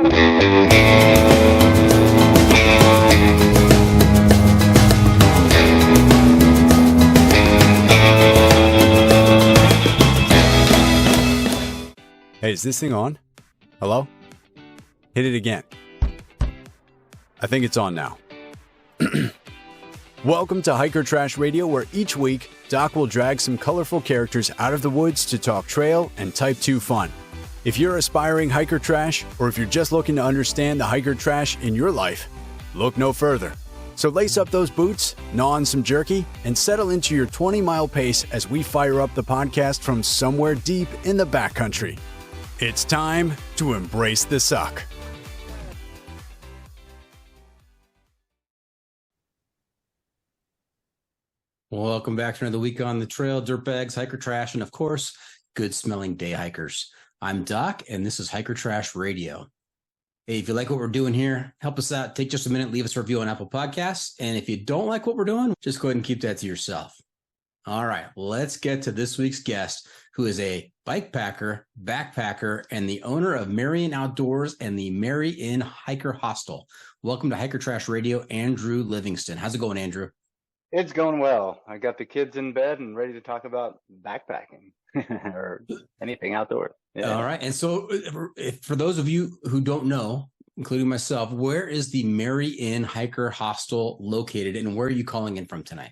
Hey, is this thing on? Hello? Hit it again. I think it's on now. Welcome to Hiker Trash Radio, where each week, Doc will drag some colorful characters out of the woods to talk trail and Type 2 fun. If you're aspiring hiker trash, or if you're just looking to understand the hiker trash in your life, look no further. So lace up those boots, gnaw on some jerky, and settle into your 20-mile pace as we fire up the podcast from somewhere deep in the backcountry. It's time to embrace the suck. Welcome back to another week on the trail, dirtbags, hiker trash, and of course, good-smelling day hikers. I'm Doc, and this is Hiker Trash Radio. Hey, if you like what we're doing here, help us out. Take just a minute, leave us a review on Apple Podcasts. And if you don't like what we're doing, just go ahead and keep that to yourself. All right, let's get to this week's guest, who is a bike packer, backpacker, and the owner of Marion Outdoors and the Mary Inn Hiker Hostel. Welcome to Hiker Trash Radio, Andrew Livingston. How's it going, Andrew? It's going well. I got the kids in bed and ready to talk about backpacking or anything outdoors. Yeah. All right. And so for those of you who don't know, including myself, where is the Mary Inn Hiker Hostel located, and where are you calling in from tonight?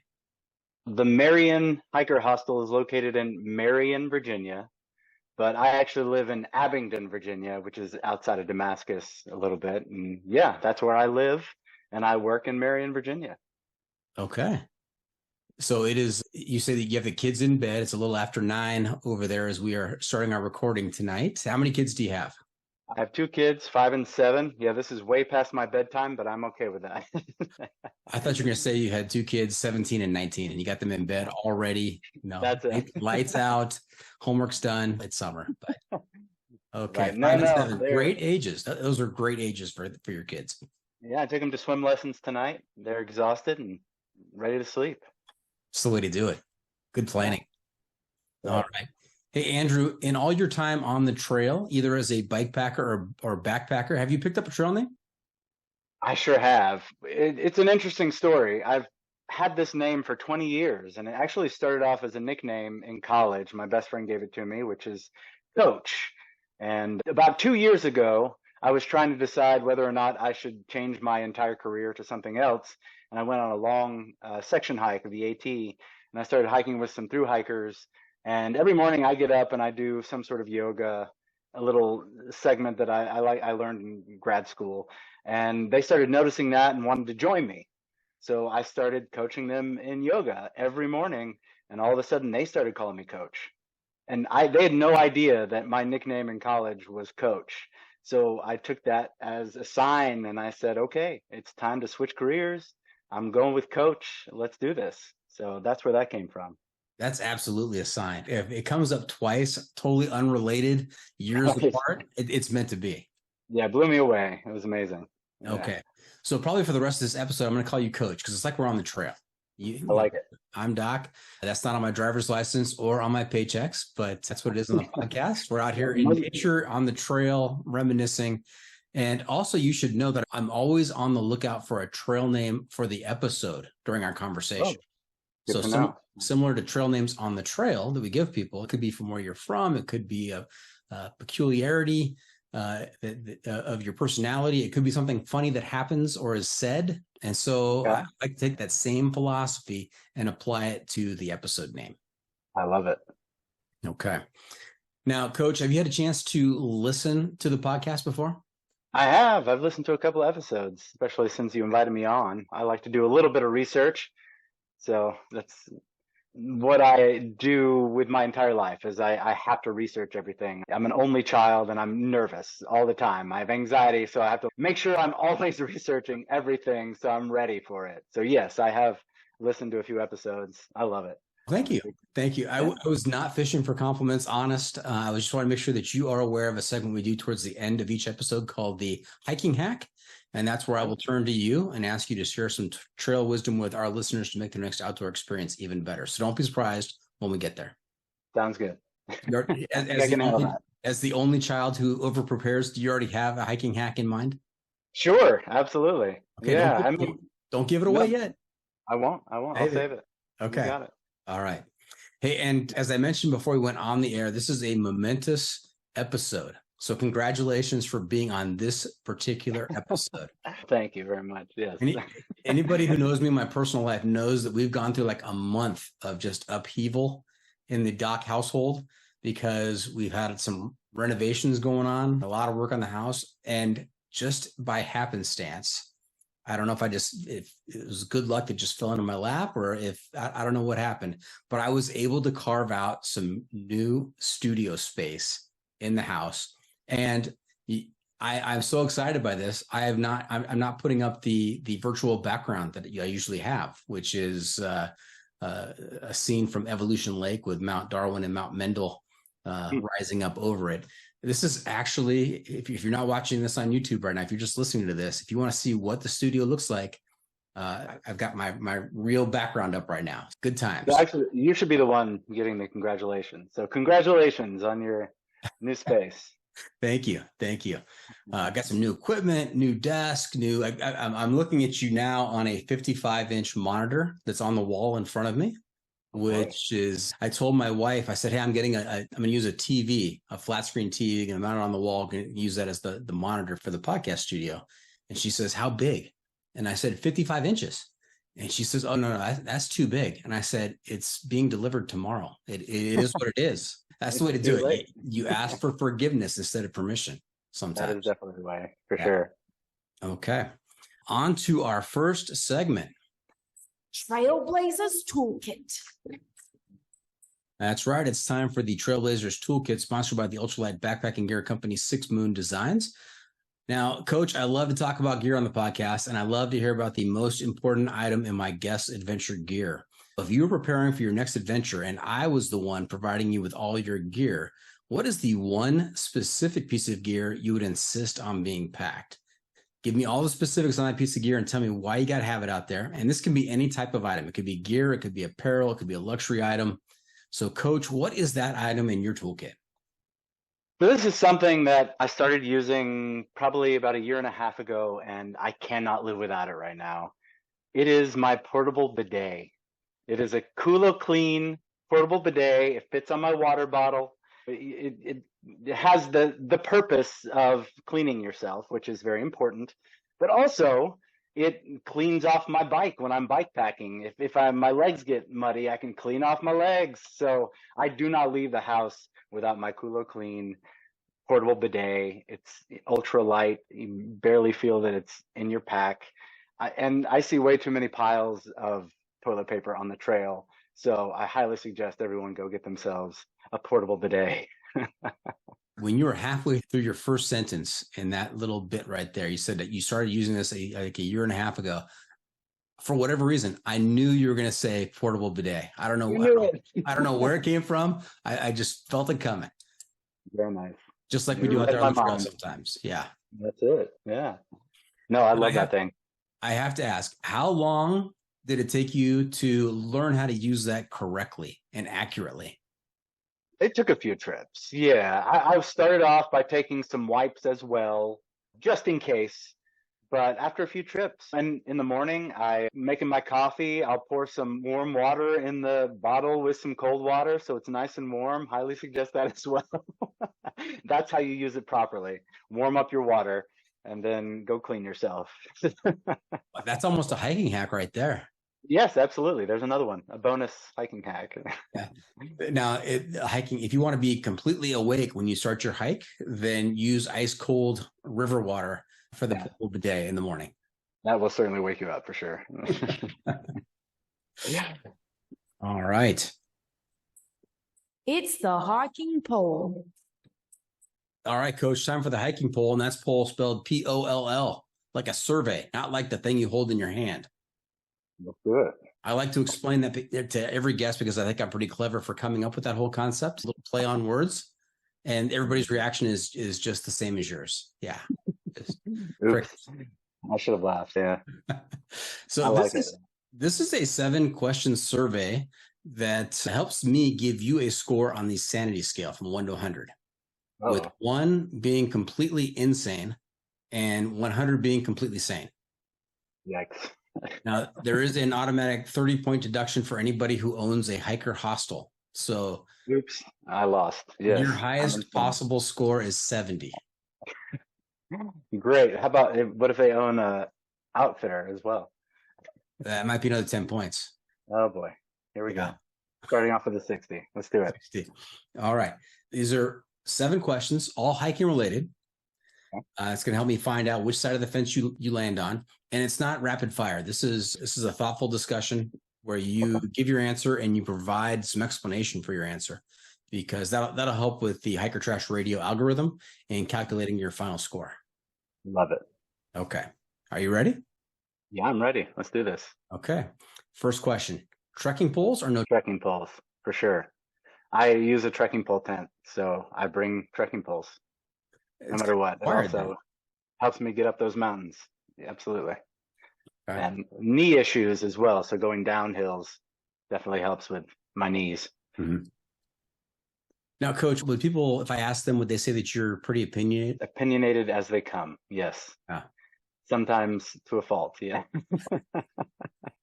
The Marion Hiker Hostel is located in Marion, Virginia, but I actually live in Abingdon, Virginia, which is outside of Damascus a little bit. And yeah, that's where I live, and I work in Marion, Virginia. Okay. So it is, you say that you have the kids in bed. It's a little after 9 over there as we are starting our recording tonight. How many kids do you have? I have 2 kids, 5 and 7. Yeah, this is way past my bedtime, but I'm okay with that. I thought you were going to say you had 2 kids, 17 and 19, and you got them in bed already. No, that's it. Lights out, homework's done. It's summer. But okay, right. 5 and 7, great ages. Those are great ages for your kids. Yeah, I took them to swim lessons tonight. They're exhausted and ready to sleep. It's the way to do it. Good planning. All right. Hey, Andrew, in all your time on the trail, either as a bike packer or backpacker, have you picked up a trail name? I sure have. It's an interesting story. I've had this name for 20 years, and it actually started off as a nickname in college. My best friend gave it to me, which is Coach. And about 2 years ago, I was trying to decide whether or not I should change my entire career to something else. And I went on a long section hike of the AT, and I started hiking with some thru hikers. And every morning I get up and I do some sort of yoga, a little segment that I learned in grad school. And they started noticing that and wanted to join me. So I started coaching them in yoga every morning. And all of a sudden they started calling me Coach. And they had no idea that my nickname in college was Coach. So I took that as a sign and I said, okay, it's time to switch careers. I'm going with Coach. Let's do this. So that's where that came from. That's absolutely a sign. If it comes up twice, totally unrelated, years apart, it's meant to be. Yeah, it blew me away. It was amazing. Yeah. Okay. So probably for the rest of this episode, I'm going to call you Coach because it's like we're on the trail. I like it. I'm Doc. That's not on my driver's license or on my paychecks, but that's what it is on the podcast. We're out here in nature, on the trail, reminiscing. And also, you should know that I'm always on the lookout for a trail name for the episode during our conversation. Oh, so similar to trail names on the trail that we give people, it could be from where you're from. It could be a peculiarity of your personality. It could be something funny that happens or is said. And so I like to take that same philosophy and apply it to the episode name. I love it. Okay. Now, Coach, have you had a chance to listen to the podcast before? I have. I've listened to a couple of episodes, especially since you invited me on. I like to do a little bit of research. So that's what I do with my entire life is I have to research everything. I'm an only child and I'm nervous all the time. I have anxiety, so I have to make sure I'm always researching everything so I'm ready for it. So yes, I have listened to a few episodes. I love it. Thank you. Thank you. I was not fishing for compliments, honest. I was just want to make sure that you are aware of a segment we do towards the end of each episode called the Hiking Hack. And that's where I will turn to you and ask you to share some trail wisdom with our listeners to make their next outdoor experience even better. So don't be surprised when we get there. Sounds good. As the only child who over prepares, do you already have a hiking hack in mind? Sure, absolutely. Okay, Yeah, don't give it away no, yet. I won't. I'll Save save it. You Okay. got it. All right. Hey, and as I mentioned before we went on the air, this is a momentous episode. So congratulations for being on this particular episode. Thank you very much. Yes. Anybody who knows me in my personal life knows that we've gone through like a month of just upheaval in the Doc household because we've had some renovations going on, a lot of work on the house, and just by happenstance, I don't know if it was good luck that just fell into my lap or if I don't know what happened, but I was able to carve out some new studio space in the house. And I'm so excited by this. I'm not putting up the virtual background that I usually have, which is a scene from Evolution Lake with Mount Darwin and Mount Mendel rising up over it. This is actually, if you're not watching this on YouTube right now, if you're just listening to this, if you want to see what the studio looks like, I've got my real background up right now. Good times. So actually, you should be the one getting the congratulations. So congratulations on your new space. Thank you. I got some new equipment, new desk, I'm looking at you now on a 55-inch monitor that's on the wall in front of me, which is, I told my wife, I said, hey, I'm going to use a TV, a flat screen TV, going to mount it on the wall, going to use that as the monitor for the podcast studio. And she says, how big? And I said, 55 inches. And she says, oh, no, that's too big. And I said, it's being delivered tomorrow. It is what it is. That's the way to do it. You ask for forgiveness instead of permission sometimes. That is definitely the way, for sure. Okay. On to our first segment. Trailblazers Toolkit. That's right. It's time for the Trailblazers Toolkit, sponsored by the Ultralight Backpacking Gear Company, Six Moon Designs. Now, Coach, I love to talk about gear on the podcast, and I love to hear about the most important item in my guest's adventure gear. If you were preparing for your next adventure and I was the one providing you with all your gear, what is the one specific piece of gear you would insist on being packed? Give me all the specifics on that piece of gear and tell me why you got to have it out there. And this can be any type of item. It could be gear, it could be apparel, it could be a luxury item. So, Coach, what is that item in your toolkit? So this is something that I started using probably about a year and a half ago, and I cannot live without it right now. It is my portable bidet. It is a Kulo Clean portable bidet. It fits on my water bottle. It has the purpose of cleaning yourself, which is very important, but also it cleans off my bike when I'm bike packing. If my legs get muddy, I can clean off my legs. So I do not leave the house without my Kulo Clean portable bidet. It's ultra light. You barely feel that it's in your pack. And I see way too many piles of toilet paper on the trail. So I highly suggest everyone go get themselves a portable bidet. When you were halfway through your first sentence in that little bit right there, you said that you started using this like a year and a half ago. For whatever reason, I knew you were going to say portable bidet. I don't know. I don't know where it came from. I just felt it coming. Very nice. Just like we do out there on the trail sometimes. Yeah. That's it. Yeah. No, I love that thing. I have to ask, how long did it take you to learn how to use that correctly and accurately? It took a few trips. Yeah. I started off by taking some wipes as well, just in case. But after a few trips, and in the morning, I'm making my coffee. I'll pour some warm water in the bottle with some cold water so it's nice and warm. Highly suggest that as well. That's how you use it properly. Warm up your water and then go clean yourself. That's almost a hiking hack right there. Yes, absolutely. There's another one, a bonus hiking hack. Yeah. Now, hiking, if you want to be completely awake when you start your hike, then use ice cold river water for the portable bidet in the morning. That will certainly wake you up for sure. Yeah. All right. It's the hiking pole. All right, Coach, time for the hiking pole, and that's pole spelled P-O-L-L, like a survey, not like the thing you hold in your hand. That's good. I like to explain that to every guest because I think I'm pretty clever for coming up with that whole concept. A little play on words, and everybody's reaction is just the same as yours. Yeah. I should have laughed. Yeah. So this is a 7-question survey that helps me give you a score on the sanity scale from 1 to 100. with Oh, 1 being completely insane and 100 being completely sane. yikes. Now, there is an automatic 30-point deduction for anybody who owns a hiker hostel. So Oops, I lost. Yes, your I'm highest insane. possible score is 70. Great. How about what if they own a outfitter as well? That might be another 10 points. Oh boy, here we Yeah. go. Starting off with a 60. Let's do it. 60. All right. These are 7 questions, all hiking related. It's going to help me find out which side of the fence you land on. And it's not rapid fire. This is a thoughtful discussion where you give your answer and you provide some explanation for your answer, because that'll help with the Hiker Trash Radio algorithm and calculating your final score. Love it. Okay. Are you ready? Yeah, I'm ready. Let's do this. Okay. First question. Trekking poles or no? Trekking poles, for sure. I use a trekking pole tent, so I bring trekking poles no matter what. It also helps me get up those mountains. Yeah, absolutely. Okay. And knee issues as well. So going down hills definitely helps with my knees. Mm-hmm. Now, Coach, would people, if I ask them, would they say that you're pretty opinionated? Opinionated as they come. Yes. Sometimes to a fault. Yeah.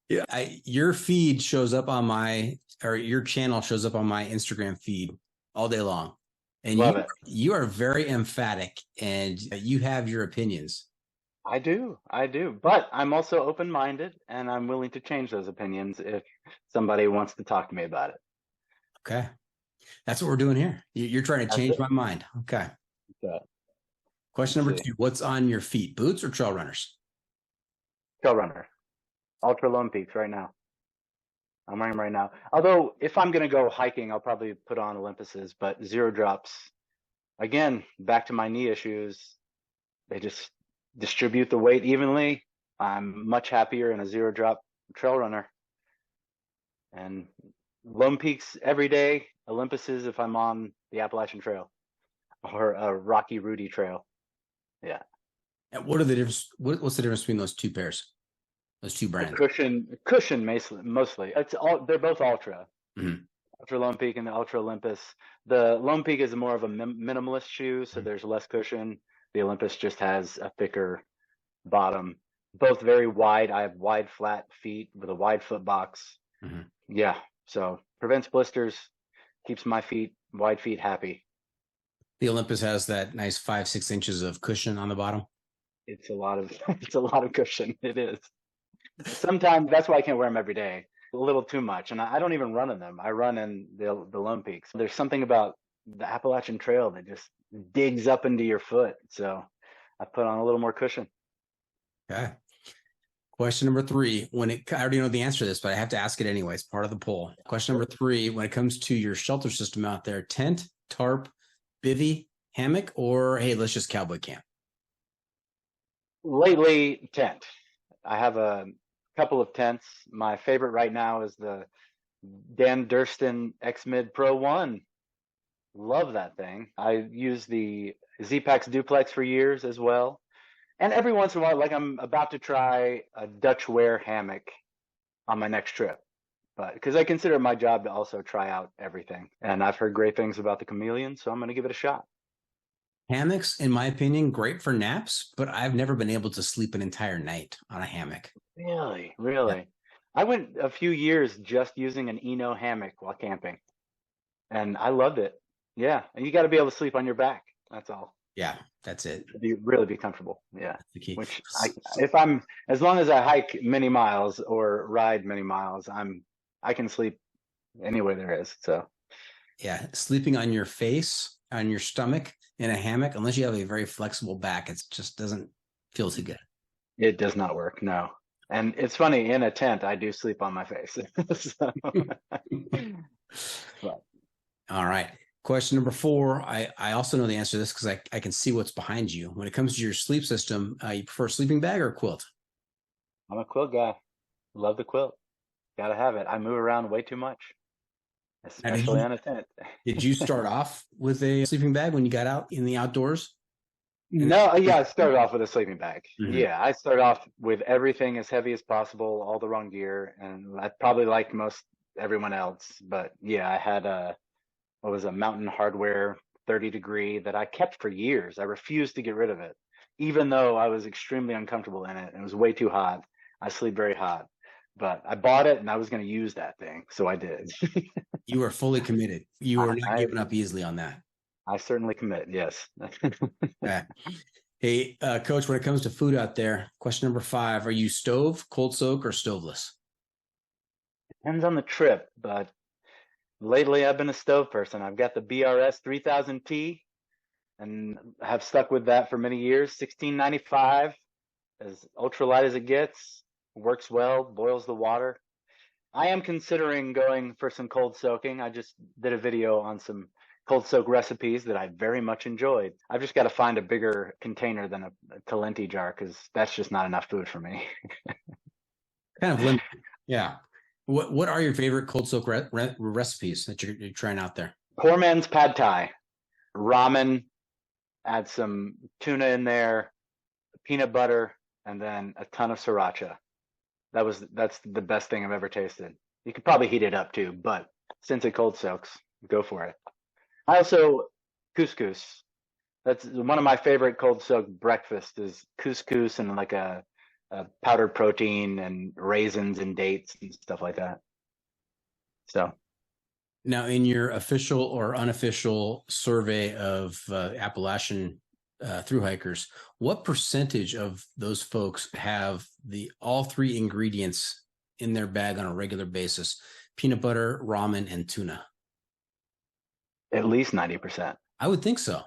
Yeah. Your feed shows up on your channel shows up on my Instagram feed all day long. And Love it. You are very emphatic and you have your opinions. I do. But I'm also open-minded and I'm willing to change those opinions if somebody wants to talk to me about it. Okay. That's what we're doing here. You're trying to change my mind. Okay. Question number 2. What's on your feet? Boots or trail runners? Trail runner. Ultra Lone Peaks right now. I'm wearing them right now. Although if I'm going to go hiking, I'll probably put on Olympuses, but zero drops. Again, back to my knee issues. They just distribute the weight evenly. I'm much happier in a zero drop trail runner. And Lone Peaks every day, Olympuses if I'm on the Appalachian Trail or a Rocky Rudy Trail. Yeah. And what are the difference? What's the difference between those two pairs? Those two brands? Cushion mostly. They're both Ultra. Mm-hmm. Ultra Lone Peak and the Ultra Olympus. The Lone Peak is more of a minimalist shoe, so there's less cushion. The Olympus just has a thicker bottom. Both very wide. I have wide, flat feet with a wide foot box. Mm-hmm. Yeah, so prevents blisters, keeps my wide feet happy. The Olympus has that nice 5-6 inches of cushion on the bottom. It's a lot of cushion. It is. Sometimes that's why I can't wear them every day. A little too much, and I don't even run in them. I run in the Lone Peaks. There's something about the Appalachian Trail that just digs up into your foot, so I put on a little more cushion. Okay. Question number 3. I already know the answer to this, but I have to ask it anyway. It's part of the poll. Question number 3. When it comes to your shelter system out there, tent, tarp, bivy, hammock, or hey, let's just cowboy camp? Lately, tent. I have a couple of tents. My favorite right now is the Dan Durston X-Mid Pro 1. Love that thing. I use the Z-Pax Duplex for years as well. And every once in a while, like I'm about to try a Dutch wear hammock on my next trip. But because I consider my job to also try out everything. And I've heard great things about the Chameleon, so I'm going to give it a shot. Hammocks, in my opinion, great for naps, but I've never been able to sleep an entire night on a hammock. Really? Yeah. I went a few years just using an Eno hammock while camping, and I loved it. Yeah, and you got to be able to sleep on your back. That's all. Yeah, that's it. Really be comfortable. Yeah. That's the key. Which as long as I hike many miles or ride many miles, I can sleep anywhere there is. So. Yeah, sleeping on your face, on your stomach in a hammock, unless you have a very flexible back, it just doesn't feel too good. It does not work, no. And it's funny, in a tent, I do sleep on my face. But. All right. Question number 4. I also know the answer to this because I can see what's behind you. When it comes to your sleep system, you prefer a sleeping bag or a quilt? I'm a quilt guy. Love the quilt. Gotta have it. I move around way too much, especially on a tent. Did you start off with a sleeping bag when you got out in the outdoors? No, yeah, I started off with a sleeping bag. Mm-hmm. Yeah, I started off with everything as heavy as possible, all the wrong gear, and I probably like most everyone else. But yeah, I had a Mountain Hardwear 30-degree that I kept for years. I refused to get rid of it, even though I was extremely uncomfortable in it. It was way too hot. I sleep very hot, but I bought it and I was going to use that thing. So I did. You are fully committed. You are not giving up easily on that. I certainly commit. Yes. Okay. Hey, Coach, when it comes to food out there, question number 5, are you stove, cold soak, or stoveless? Depends on the trip, but lately I've been a stove person. I've got the BRS 3000T and have stuck with that for many years. 1695, as ultralight as it gets, works well, boils the water. I am considering going for some cold soaking. I just did a video on some cold soak recipes that I very much enjoyed. I've just got to find a bigger container than a Talenti jar because that's just not enough food for me. Kind of limited. Yeah. What are your favorite cold soak recipes that you're trying out there? Poor man's pad thai, ramen, add some tuna in there, peanut butter, and then a ton of sriracha. That's the best thing I've ever tasted. You could probably heat it up too, but since it cold soaks, go for it. I also couscous. That's one of my favorite cold soak breakfasts is couscous and like a powdered protein and raisins and dates and stuff like that. So now, in your official or unofficial survey of Appalachian thru hikers, what percentage of those folks have all 3 ingredients in their bag on a regular basis? Peanut butter, ramen, and tuna. At least 90%. I would think so.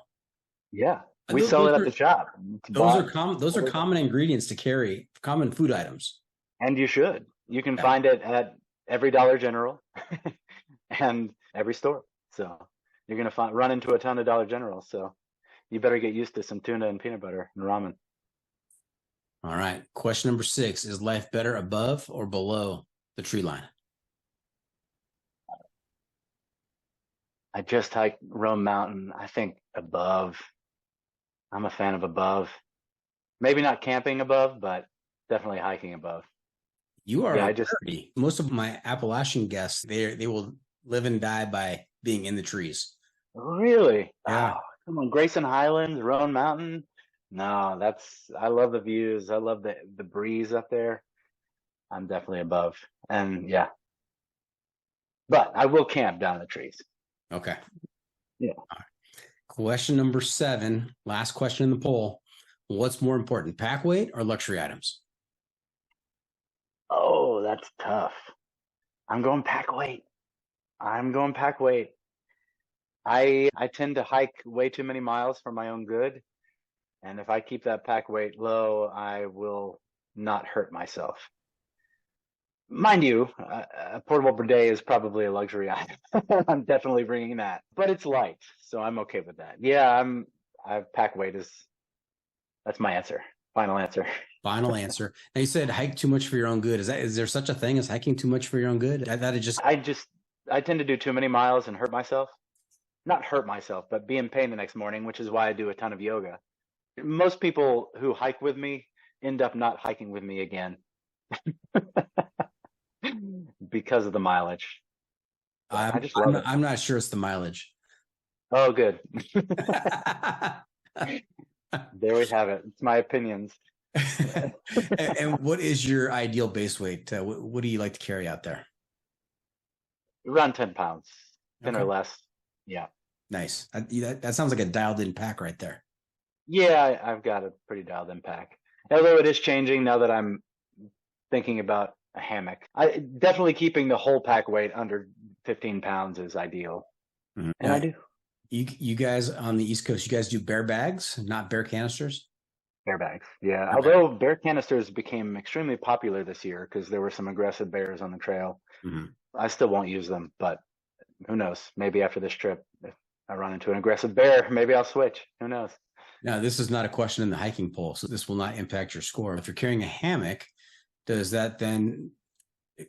Yeah. We sell it at the shop. Those are common ingredients to carry, common food items. And you should. You can find it at every Dollar General and every store. So you're going to run into a ton of Dollar General. So you better get used to some tuna and peanut butter and ramen. All right. Question number 6, is life better above or below the tree line? I just hiked Rome Mountain. I think above. I'm a fan of above. Maybe not camping above, but definitely hiking above. You are rarity. Most of my Appalachian guests, they will live and die by being in the trees. Really? Yeah. Oh, come on, Grayson Highlands, Roan Mountain. No, I love the views. I love the breeze up there. I'm definitely above. And yeah. But I will camp down in the trees. Okay. Yeah. Question number 7, last question in the poll. What's more important, pack weight or luxury items? Oh, that's tough. I'm going pack weight. I tend to hike way too many miles for my own good. And if I keep that pack weight low, I will not hurt myself. Mind you, a portable bidet is probably a luxury item. I'm definitely bringing that, but it's light, so I'm okay with that. Yeah, pack weight that's my answer. Final answer. Final answer. Now you said hike too much for your own good. Is there such a thing as hiking too much for your own good? I tend to do too many miles and hurt myself. Not hurt myself, but be in pain the next morning, which is why I do a ton of yoga. Most people who hike with me end up not hiking with me again. Because of the mileage. I'm not sure it's the mileage. Oh, good. There we have it. It's my opinions. and what is your ideal base weight? What do you like to carry out there? Around 10 pounds, 10 or less. Yeah. Nice. That sounds like a dialed in pack right there. Yeah, I've got a pretty dialed in pack. Although it is changing now that I'm thinking about a hammock. Definitely keeping the whole pack weight under 15 pounds is ideal. Mm-hmm. And I do. You guys on the East Coast, you guys do bear bags, not bear canisters? Bear bags, yeah. Okay. Although bear canisters became extremely popular this year because there were some aggressive bears on the trail. Mm-hmm. I still won't use them, but who knows? Maybe after this trip, if I run into an aggressive bear, maybe I'll switch. Who knows? Now, this is not a question in the hiking poll, so this will not impact your score. If you're carrying a hammock, does that then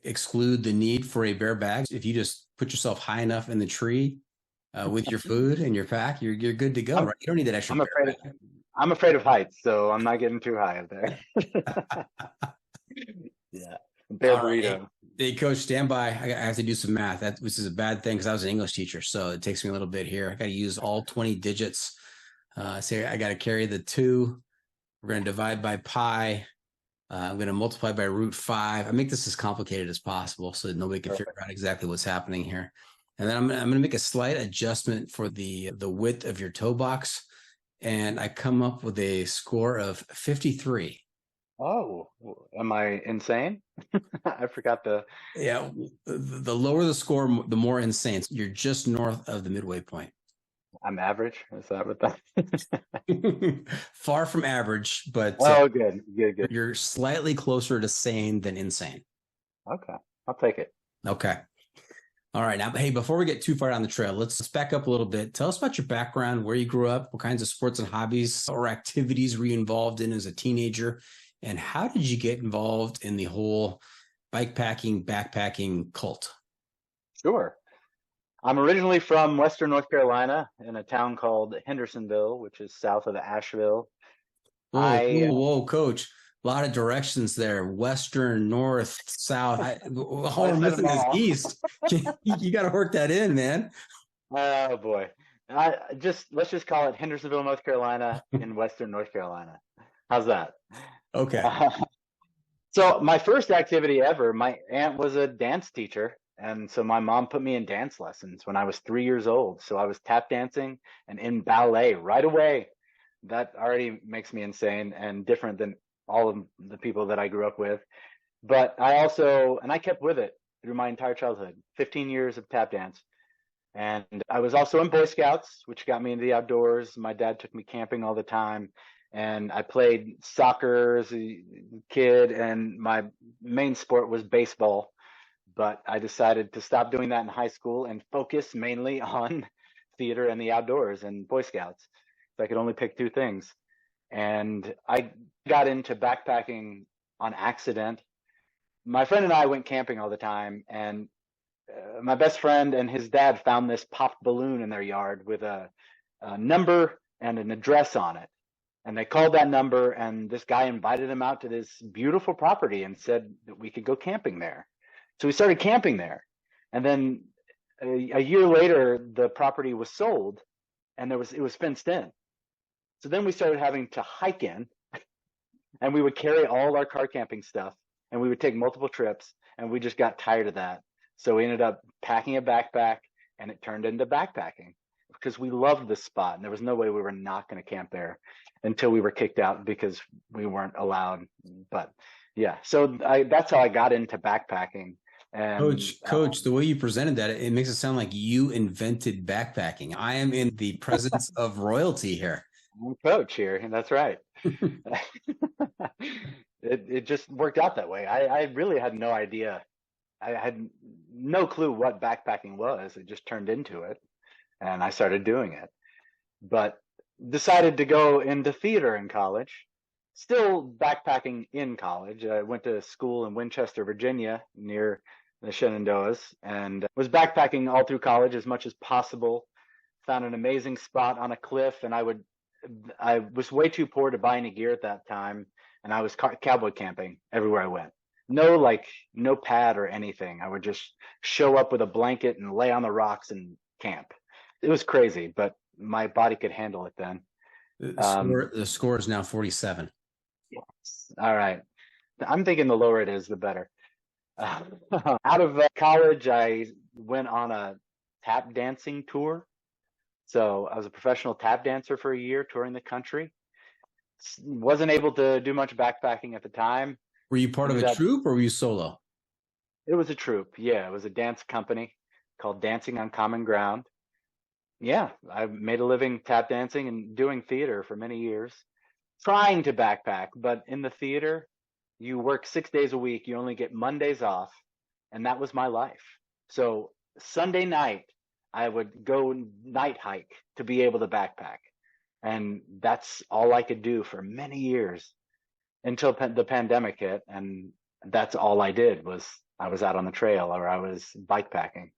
exclude the need for a bear bag? If you just put yourself high enough in the tree with your food and your pack, you're good to go, right? You don't need that extra. I'm afraid of heights, so I'm not getting too high up there. Yeah, bear burrito. Hey, Coach, stand by. I have to do some math. This is a bad thing because I was an English teacher, so it takes me a little bit here. I got to use all 20 digits. So I got to carry the 2. We're going to divide by pi. I'm going to multiply by root 5. I make this as complicated as possible so that nobody can figure out exactly what's happening here. And then I'm going to make a slight adjustment for the width of your toe box. And I come up with a score of 53. Oh, am I insane? I forgot the. Yeah, the lower the score, the more insane. You're just north of the midway point. I'm average. Is that what that? Far from average, but good. You're slightly closer to sane than insane. Okay, I'll take it. Okay. All right. Now, hey, before we get too far down the trail, let's back up a little bit. Tell us about your background, where you grew up, what kinds of sports and hobbies or activities were you involved in as a teenager, and how did you get involved in the whole bikepacking, backpacking cult? Sure. I'm originally from Western North Carolina in a town called Hendersonville, which is south of Asheville. Whoa, Coach. A lot of directions there. Western, north, south. All we're missing is east. You got to work that in, man. Oh boy. Let's just call it Hendersonville, North Carolina in Western North Carolina. How's that? Okay. So my first activity ever, my aunt was a dance teacher. And so my mom put me in dance lessons when I was 3 years old. So I was tap dancing and in ballet right away. That already makes me insane and different than all of the people that I grew up with. But I kept with it through my entire childhood, 15 years of tap dance. And I was also in Boy Scouts, which got me into the outdoors. My dad took me camping all the time. And I played soccer as a kid, and my main sport was baseball. But I decided to stop doing that in high school and focus mainly on theater and the outdoors and Boy Scouts. So I could only pick 2 things. And I got into backpacking on accident. My friend and I went camping all the time, and my best friend and his dad found this popped balloon in their yard with a number and an address on it. And they called that number, and this guy invited them out to this beautiful property and said that we could go camping there. So we started camping there. And then a year later, the property was sold, and it was fenced in. So then we started having to hike in, and we would carry all our car camping stuff, and we would take multiple trips, and we just got tired of that. So we ended up packing a backpack, and it turned into backpacking because we loved this spot, and there was no way we were not going to camp there until we were kicked out because we weren't allowed. But yeah, so that's how I got into backpacking. And, Coach, the way you presented that, it makes it sound like you invented backpacking. I am in the presence of royalty here. I'm Coach here, and that's right. It just worked out that way. I really had no idea. I had no clue what backpacking was. It just turned into it, and I started doing it. But decided to go into theater in college. Still backpacking in college. I went to school in Winchester, Virginia, near the Shenandoahs, and was backpacking all through college as much as possible. Found an amazing spot on a cliff, and I was way too poor to buy any gear at that time, and I was cowboy camping everywhere I went. No pad or anything. I would just show up with a blanket and lay on the rocks and camp. It was crazy, but my body could handle it then. The score is now 47. Yes. All right. I'm thinking the lower it is, the better. Out of college, I went on a tap dancing tour. So I was a professional tap dancer for a year, touring the country. Wasn't able to do much backpacking at the time. Were you part of a troupe or were you solo? It was a troupe. Yeah, it was a dance company called Dancing on Common Ground. Yeah, I made a living tap dancing and doing theater for many years, trying to backpack. But in the theater, you work 6 days a week. You only get Mondays off. And that was my life. So Sunday night, I would go night hike to be able to backpack. And that's all I could do for many years until the pandemic hit. And that's all I did was I was out on the trail or I was bikepacking.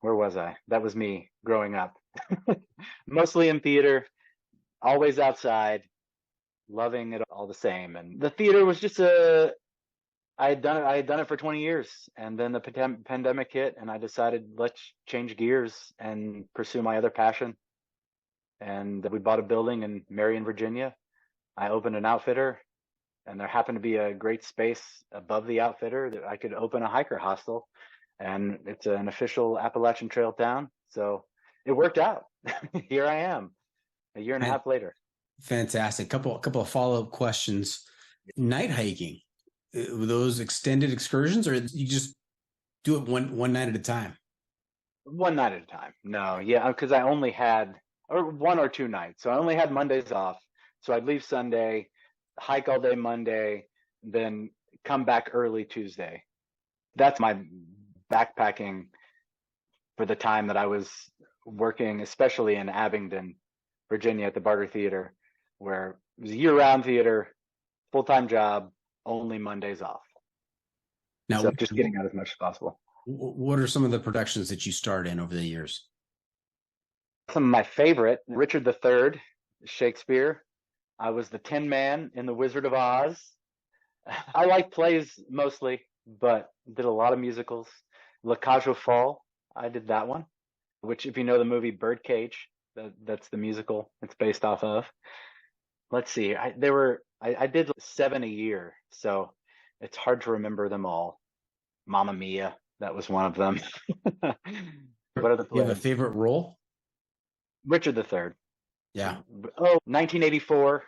Where was I? That was me growing up. Mostly in theater, always outside, loving it all the same. And the theater was just I had done it for 20 years, and then the pandemic hit, and I decided let's change gears and pursue my other passion. And we bought a building in Marion, Virginia. I opened an outfitter, and there happened to be a great space above the outfitter that I could open a hiker hostel, and it's an official Appalachian Trail town. So it worked out. Here I am, a year and a half later. Fantastic. Couple of follow-up questions. Night hiking, were those extended excursions, or you just do it one night at a time? One night at a time. No, yeah, because I only had one or two nights. So I only had Mondays off. So I'd leave Sunday, hike all day Monday, then come back early Tuesday. That's my backpacking for the time that I was working, especially in Abingdon, Virginia at the Barter Theater, where it was a year-round theater, full-time job, only Mondays off. Now, so just getting out as much as possible. What are some of the productions that you starred in over the years? Some of my favorite, Richard III, Shakespeare. I was the Tin Man in The Wizard of Oz. I like plays mostly, but did a lot of musicals. La Cage aux Folles, I did that one, which if you know the movie Birdcage, that's the musical it's based off of. Let's see, I did 7 a year, so it's hard to remember them all. Mamma Mia, that was one of them. What other plays? You have a favorite role? Richard III. Yeah. Oh, 1984.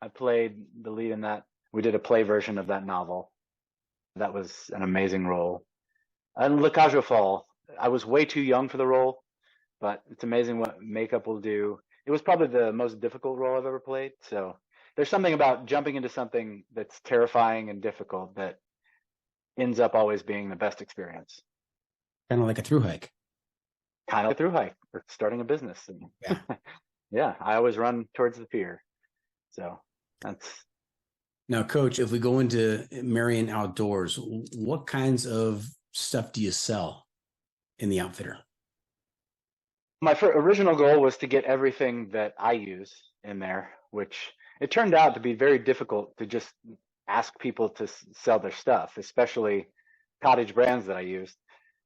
I played the lead in that. We did a play version of that novel. That was an amazing role. And La Cage aux Folles, I was way too young for the role, but it's amazing what makeup will do. It was probably the most difficult role I've ever played. So there's something about jumping into something that's terrifying and difficult that ends up always being the best experience. Kind of like a thru hike. Kind of like a thru hike or starting a business. Yeah. Yeah, I always run towards the pier. So that's. Now, Coach, if we go into Marion Outdoors, what kinds of stuff do you sell in the outfitter? My original goal was to get everything that I use in there, which it turned out to be very difficult to just ask people to sell their stuff, especially cottage brands that I used,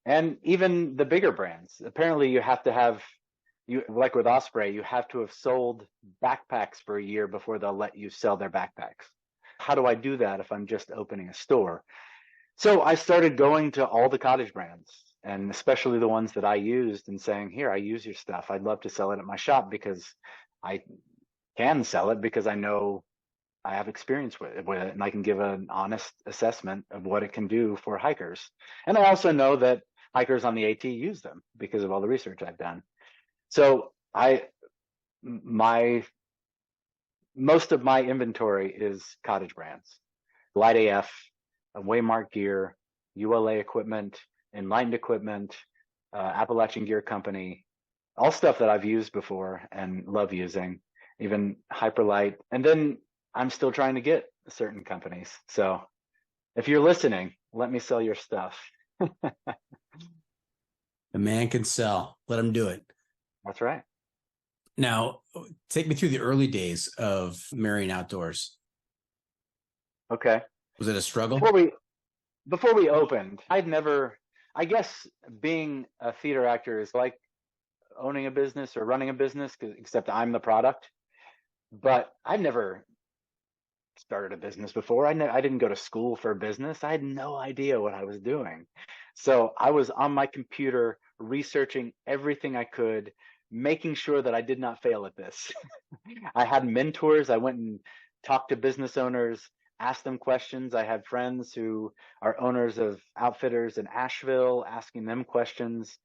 and even the bigger brands. Apparently, you have to have, like with Osprey, you have to have sold backpacks for a year before they'll let you sell their backpacks. How do I do that if I'm just opening a store? So I started going to all the cottage brands, and especially the ones that I used, and saying, here, I use your stuff. I'd love to sell it at my shop because I can sell it because I know I have experience with it, and I can give an honest assessment of what it can do for hikers. And I also know that hikers on the AT use them because of all the research I've done. So most of my inventory is cottage brands: Light AF, Waymark Gear, ULA Equipment, Enlightened Equipment, Appalachian Gear Company, all stuff that I've used before and love using, even Hyperlight. And then I'm still trying to get certain companies. So if you're listening, let me sell your stuff. The man can sell. Let him do it. That's right. Now, take me through the early days of Marion Outdoors. Okay. Was it a struggle? Before we opened, I guess being a theater actor is like owning a business or running a business, except I'm the product. But I never started a business before. I didn't go to school for business. I had no idea what I was doing. So I was on my computer researching everything I could, making sure that I did not fail at this. I had mentors. I went and talked to business owners, asked them questions. I had friends who are owners of outfitters in Asheville, asking them questions.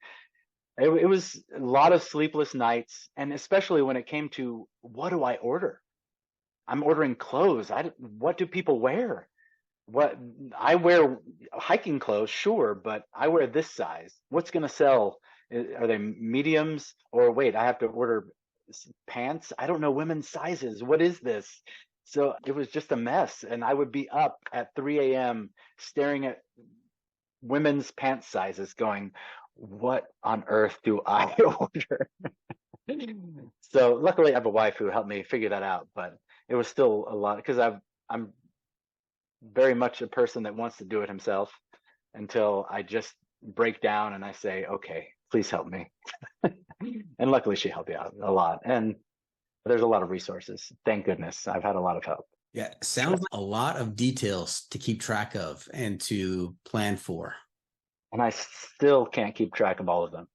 It was a lot of sleepless nights, and especially when it came to, what do I order? I'm ordering clothes. What do people wear? What I wear hiking clothes, sure, but I wear this size. What's going to sell? Are they mediums? Or wait, I have to order pants? I don't know women's sizes. What is this? So it was just a mess. And I would be up at 3 a.m. staring at women's pant sizes going, what on earth do I order? So luckily I have a wife who helped me figure that out, but it was still a lot because I'm very much a person that wants to do it himself until I just break down and I say, okay, please help me. And luckily she helped me out a lot. And there's a lot of resources. Thank goodness. I've had a lot of help. Yeah. Sounds like a lot of details to keep track of and to plan for. And I still can't keep track of all of them,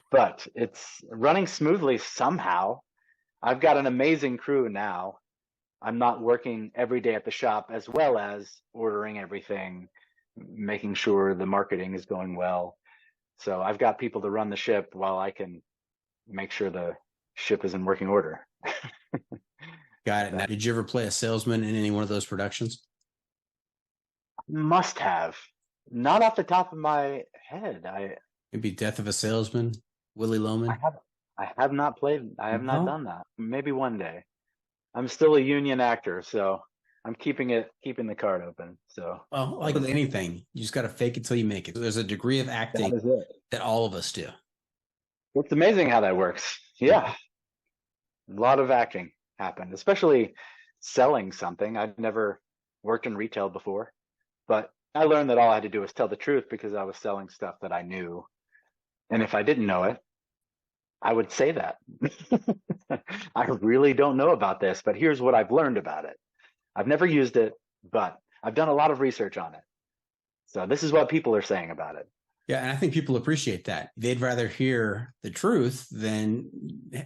but it's running smoothly somehow. I've got an amazing crew now. I'm not working every day at the shop, as well as ordering everything, making sure the marketing is going well. So I've got people to run the ship while I can make sure the ship is in working order. Got it. Now, did you ever play a salesman in any one of those productions? Must have. Not off the top of my head. Maybe Death of a Salesman, Willie Loman. I have not played. I have not done that. Maybe one day. I'm still a union actor, so I'm keeping the card open. So, well, like with anything, you just got to fake it till you make it. There's a degree of acting that all of us do. It's amazing how that works. Yeah, a lot of acting happened, especially selling something. I'd never worked in retail before, but I learned that all I had to do was tell the truth because I was selling stuff that I knew. And if I didn't know it, I would say that. I really don't know about this, but here's what I've learned about it. I've never used it, but I've done a lot of research on it. So this is what people are saying about it. Yeah, and I think people appreciate that. They'd rather hear the truth than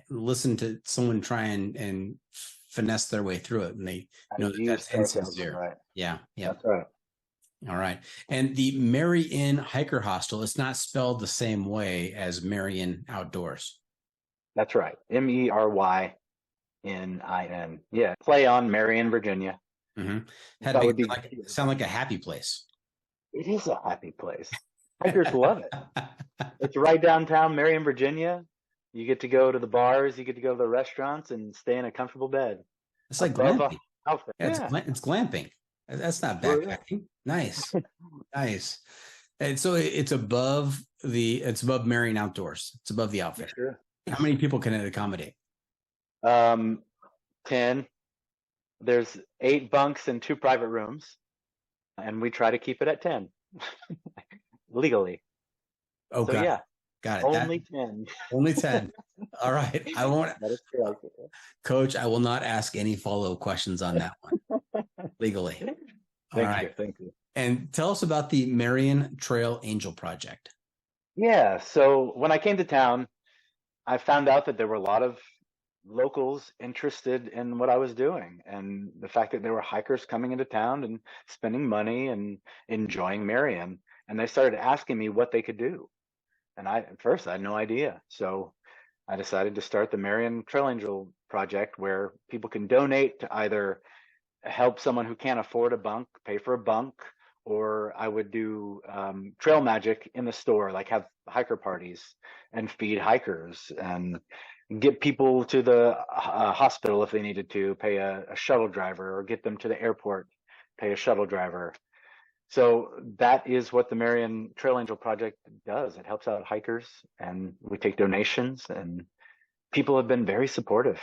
listen to someone try and finesse their way through it. And they know that's insincere. Right. Yeah. That's right. All right. And the Marion Hiker Hostel, it's not spelled the same way as Marion Outdoors. That's right. Meryin. Yeah. Play on Marion, Virginia. Mm-hmm. Sound like a happy place. It is a happy place. Hikers love it. It's right downtown Marion, Virginia. You get to go to the bars, you get to go to the restaurants and stay in a comfortable bed. It's like glamping. It's glamping. That's not backpacking. Nice. Nice. And so it's above Marion Outdoors. It's above the outfit. Sure. How many people can it accommodate? 10. There's 8 bunks and 2 private rooms. And we try to keep it at 10. Legally. Oh, so, yeah. Got it. Only 10. Only 10. All right. I won't. That is correct. Coach, I will not ask any follow-up questions on that one. Legally. Thank you. And tell us about the Marion Trail Angel Project. Yeah. So when I came to town, I found out that there were a lot of locals interested in what I was doing, and the fact that there were hikers coming into town and spending money and enjoying Marion. And they started asking me what they could do. And at first I had no idea. So I decided to start the Marion Trail Angel Project, where people can donate to either help someone who can't afford a bunk, pay for a bunk, or I would do trail magic in the store, like have hiker parties and feed hikers and get people to the hospital if they needed to, pay a shuttle driver, or get them to the airport, pay a shuttle driver. So that is what the Marion Trail Angel Project does. It helps out hikers, and we take donations, and people have been very supportive.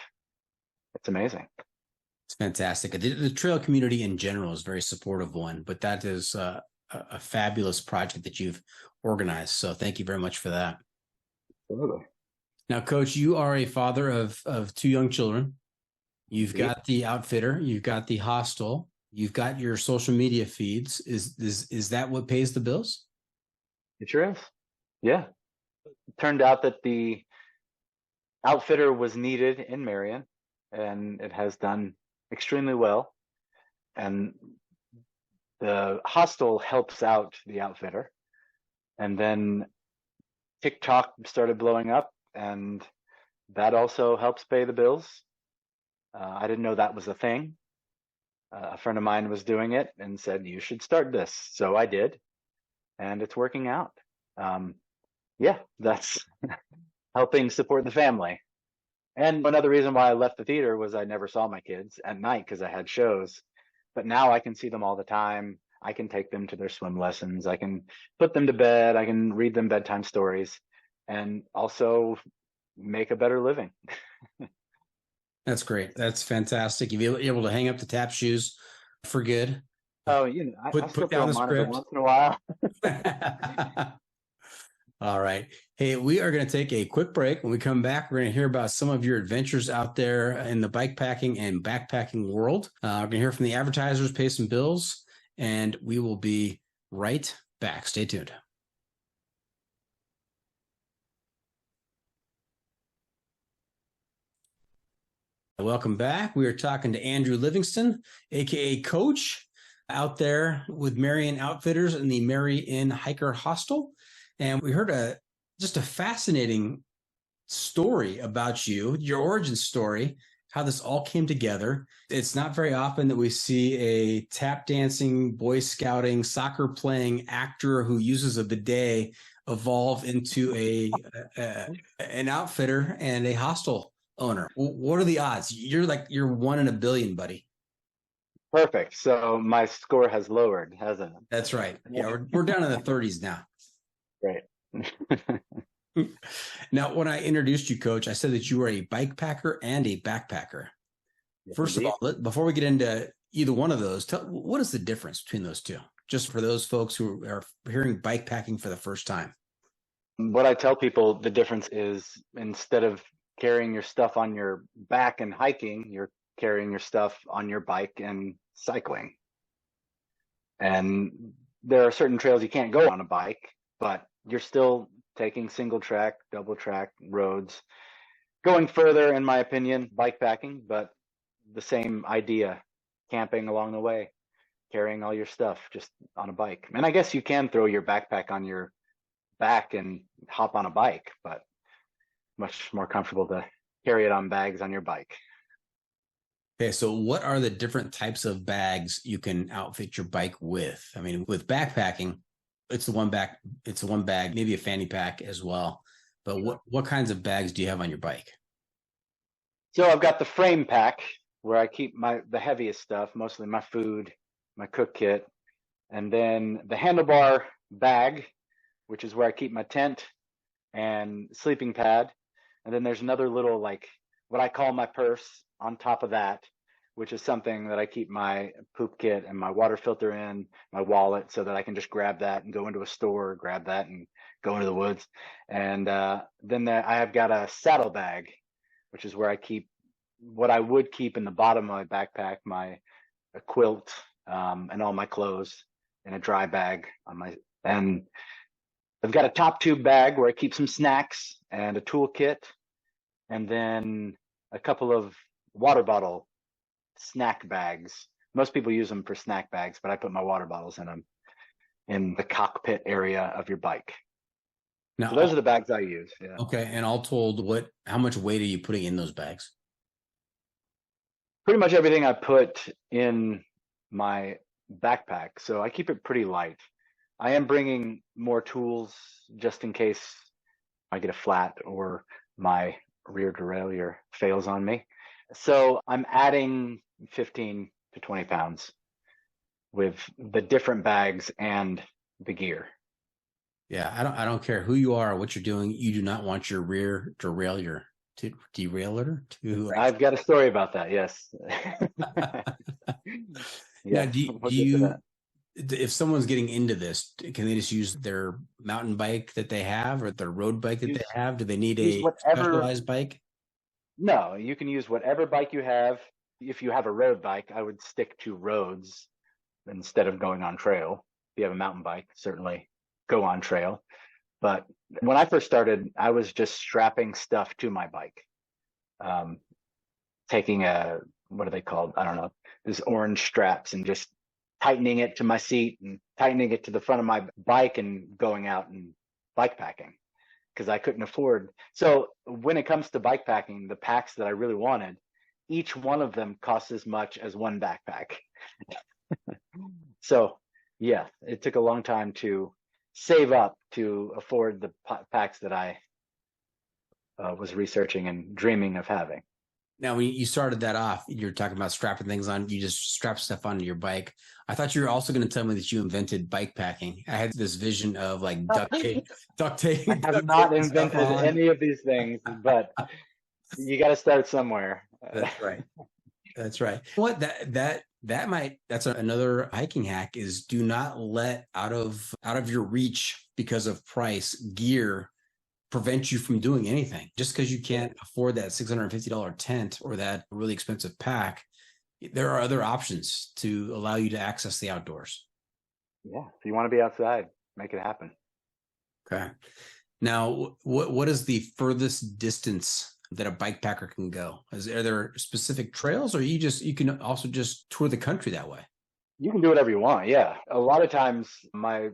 It's amazing. It's fantastic. The trail community in general is a very supportive one, but that is a fabulous project that you've organized. So thank you very much for that. Absolutely. Now, Coach, you are a father of 2 young children. You've got the outfitter, you've got the hostel, you've got your social media feeds. Is that what pays the bills? It sure is. Yeah. It turned out that the outfitter was needed in Marion, and it has done extremely well. And the hostel helps out the outfitter. And then TikTok started blowing up, and that also helps pay the bills. I didn't know that was a thing. A friend of mine was doing it and said, you should start this. So I did, and it's working out. Yeah, that's helping support the family. And another reason why I left the theater was I never saw my kids at night because I had shows. But now I can see them all the time. I can take them to their swim lessons. I can put them to bed. I can read them bedtime stories, and also make a better living. That's great. That's fantastic. You'll be able to hang up the tap shoes for good. Oh, I still put down throw the them on every script. once in a while. All right. Hey, we are going to take a quick break. When we come back, we're going to hear about some of your adventures out there in the bike packing and backpacking world. We're going to hear from the advertisers, pay some bills, and we will be right back. Stay tuned. Welcome back. We are talking to Andrew Livingston, aka Coach, out there with Marion Outfitters in the Marion Hiker Hostel. And we heard just a fascinating story about you, your origin story, how this all came together. It's not very often that we see a tap dancing, Boy Scouting, soccer playing actor who uses a bidet evolve into an outfitter and a hostel owner. What are the odds? You're 1 in a billion, buddy. Perfect. So my score has lowered, hasn't it? That's right. Yeah, we're down in the 30s now. Great. Now, when I introduced you, Coach, I said that you were a bike packer and a backpacker. Yes, First indeed. of all, before we get into either one of those, what is the difference between those two? Just for those folks who are hearing bike packing for the first time. What I tell people, the difference is instead of carrying your stuff on your back and hiking, you're carrying your stuff on your bike and cycling. And there are certain trails you can't go on a bike, but you're still taking single track, double track roads, going further, in my opinion, bike packing, but the same idea, camping along the way, carrying all your stuff just on a bike. And I guess you can throw your backpack on your back and hop on a bike, but much more comfortable to carry it on bags on your bike. Okay, so what are the different types of bags you can outfit your bike with? I mean, with backpacking, it's the one bag, maybe a fanny pack as well. But what kinds of bags do you have on your bike? So I've got the frame pack where I keep the heaviest stuff, mostly my food, my cook kit, and then the handlebar bag, which is where I keep my tent and sleeping pad. And then there's another little, like what I call my purse on top of that, which is something that I keep my poop kit and my water filter in, my wallet, so that I can just grab that and go into a store, grab that and go into the woods. And then I have got a saddle bag, which is where I keep what I would keep in the bottom of my backpack, my quilt and all my clothes in a dry bag and I've got a top tube bag where I keep some snacks and a toolkit, and then a couple of water bottle snack bags. Most people use them for snack bags, but I put my water bottles in them in the cockpit area of your bike. Now, so those are the bags I use. Yeah. Okay, and all told, how much weight are you putting in those bags? Pretty much everything I put in my backpack, so I keep it pretty light. I am bringing more tools just in case I get a flat or my rear derailleur fails on me. So I'm adding 15 to 20 pounds with the different bags and the gear. Yeah, I don't care who you are or what you're doing. You do not want your rear derailleur to derail to. I've got a story about that. Yes. Now, if someone's getting into this, can they just use their mountain bike that they have or their road bike that they have? Do they need a specialized bike? No, you can use whatever bike you have. If you have a road bike, I would stick to roads instead of going on trail. If you have a mountain bike, certainly go on trail. But when I first started, I was just strapping stuff to my bike. Taking what are they called? I don't know, these orange straps and just tightening it to my seat and tightening it to the front of my bike and going out and bike packing because I couldn't afford. So when it comes to bike packing, the packs that I really wanted, each one of them costs as much as one backpack. So yeah, it took a long time to save up to afford the packs that I was researching and dreaming of having. Now, when you started that off, you're talking about strapping things on. You just strap stuff onto your bike. I thought you were also going to tell me that you invented bike packing. I had this vision of like duct tape. I have not invented any of these things, but you got to start somewhere. That's right. That's right. What that's another hiking hack is do not let out of your reach because of price gear prevent you from doing anything. Just because you can't afford that $650 tent or that really expensive pack, there are other options to allow you to access the outdoors. Yeah. If you want to be outside, make it happen. Okay. Now, what is the furthest distance that a bike packer can go? Are there specific trails, or you can also just tour the country that way? You can do whatever you want. Yeah. A lot of times my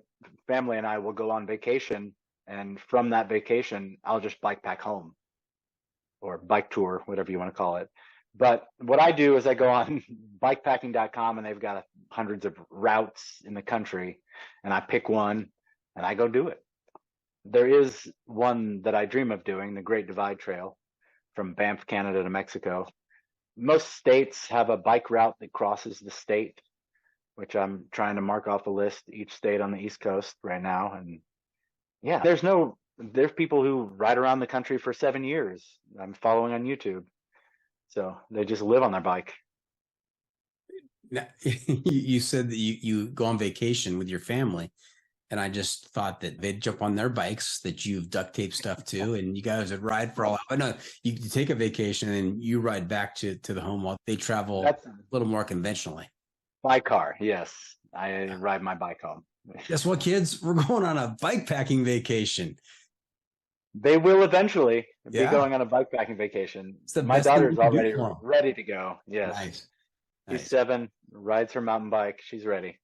family and I will go on vacation, and from that vacation, I'll just bike pack home or bike tour, whatever you want to call it. But what I do is I go on bikepacking.com, and they've got hundreds of routes in the country, and I pick one and I go do it. There is one that I dream of doing, the Great Divide Trail from Banff, Canada to Mexico. Most states have a bike route that crosses the state, which I'm trying to mark off a list, each state on the East Coast right now. And yeah, there's people who ride around the country for 7 years. I'm following on YouTube. So they just live on their bike. Now, you said that you go on vacation with your family, and I just thought that they'd jump on their bikes that you've duct tape stuff to, and you guys would ride for a while. But no, you take a vacation and you ride back to the home while they travel a little more conventionally. My car, yes. I ride my bike home. Guess what, kids? We're going on a bike packing vacation. They will eventually be going on a bike packing vacation. My daughter's already ready to go. Yes. Nice. She's 7, rides her mountain bike. She's ready.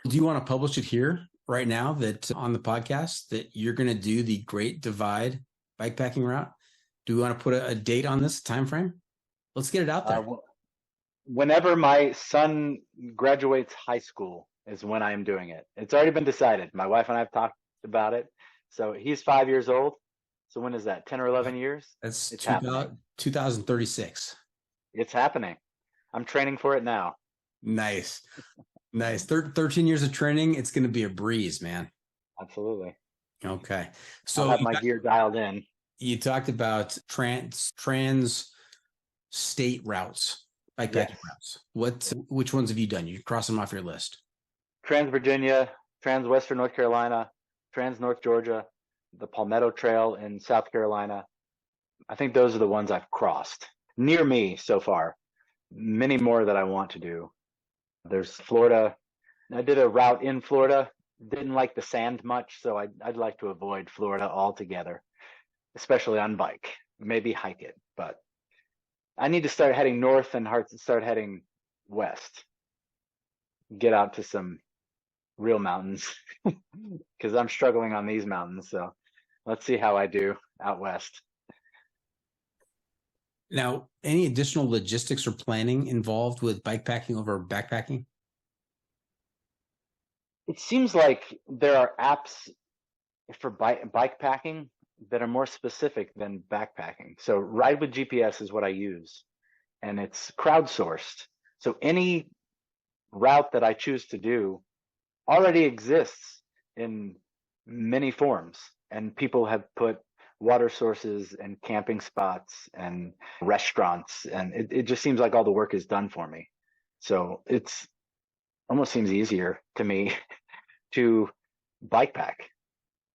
Do you want to publish it here right now that on the podcast that you're going to do the Great Divide bikepacking route? Do we want to put a date on this time frame? Let's get it out there. Whenever my son graduates high school is when I am doing it. It's already been decided. My wife and I have talked about it. So he's 5 years old. So when is that? 10 or 11 years? That's 2036. It's happening. I'm training for it now. Nice. Nice. 13 years of training. It's going to be a breeze, man. Absolutely. Okay. So I'll have my gear dialed in. You talked about trans state routes, bikepacking routes. Which ones have you done? You cross them off your list. Trans Virginia, Trans Western North Carolina, Trans North Georgia, the Palmetto Trail in South Carolina. I think those are the ones I've crossed near me so far. Many more that I want to do. There's Florida. I did a route in Florida. Didn't like the sand much, so I'd like to avoid Florida altogether, especially on bike. Maybe hike it, but I need to start heading north and start heading west. Get out to some real mountains because I'm struggling on these mountains. So let's see how I do out west. Now, any additional logistics or planning involved with bikepacking over backpacking? It seems like there are apps for bikepacking that are more specific than backpacking. So Ride with GPS is what I use, and it's crowdsourced. So any route that I choose to do already exists in many forms, and people have put water sources and camping spots and restaurants, and it just seems like all the work is done for me. So it's almost seems easier to me to bike pack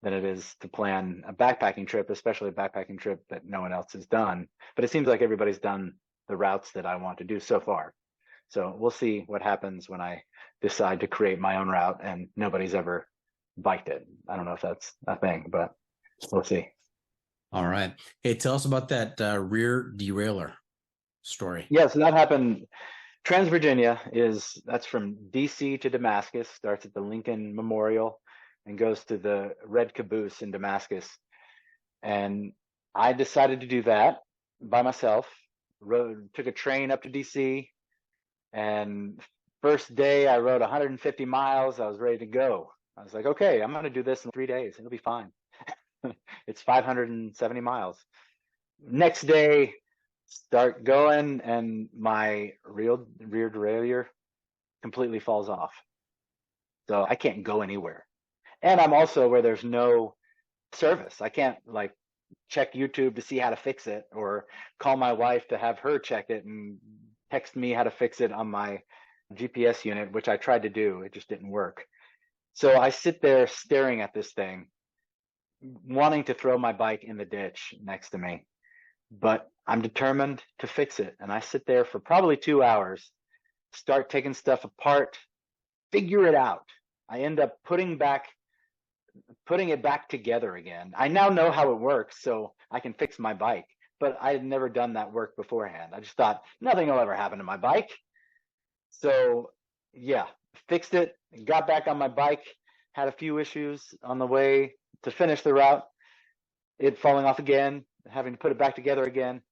than it is to plan a backpacking trip, especially a backpacking trip that no one else has done. But it seems like everybody's done the routes that I want to do so far. So we'll see what happens when I decide to create my own route and nobody's ever biked it. I don't know if that's a thing, but we'll see. All right. Hey, tell us about that rear derailleur story. Yeah, so that happened. Trans Virginia that's from DC to Damascus, starts at the Lincoln Memorial and goes to the Red Caboose in Damascus. And I decided to do that by myself. Took a train up to DC, and first day I rode 150 miles. I was ready to go. I was like, okay, I'm going to do this in 3 days. It'll be fine. It's 570 miles. Next day, start going, and my rear derailleur completely falls off. So I can't go anywhere. And I'm also where there's no service. I can't check YouTube to see how to fix it, or call my wife to have her check it and text me how to fix it on my GPS unit, which I tried to do. It just didn't work. So I sit there staring at this thing, wanting to throw my bike in the ditch next to me, but I'm determined to fix it. And I sit there for probably 2 hours, start taking stuff apart, figure it out. I end up putting it back together again. I now know how it works, so I can fix my bike, but I had never done that work beforehand. I just thought nothing will ever happen to my bike. So yeah, fixed it, got back on my bike, had a few issues on the way to finish the route, it falling off again, having to put it back together again.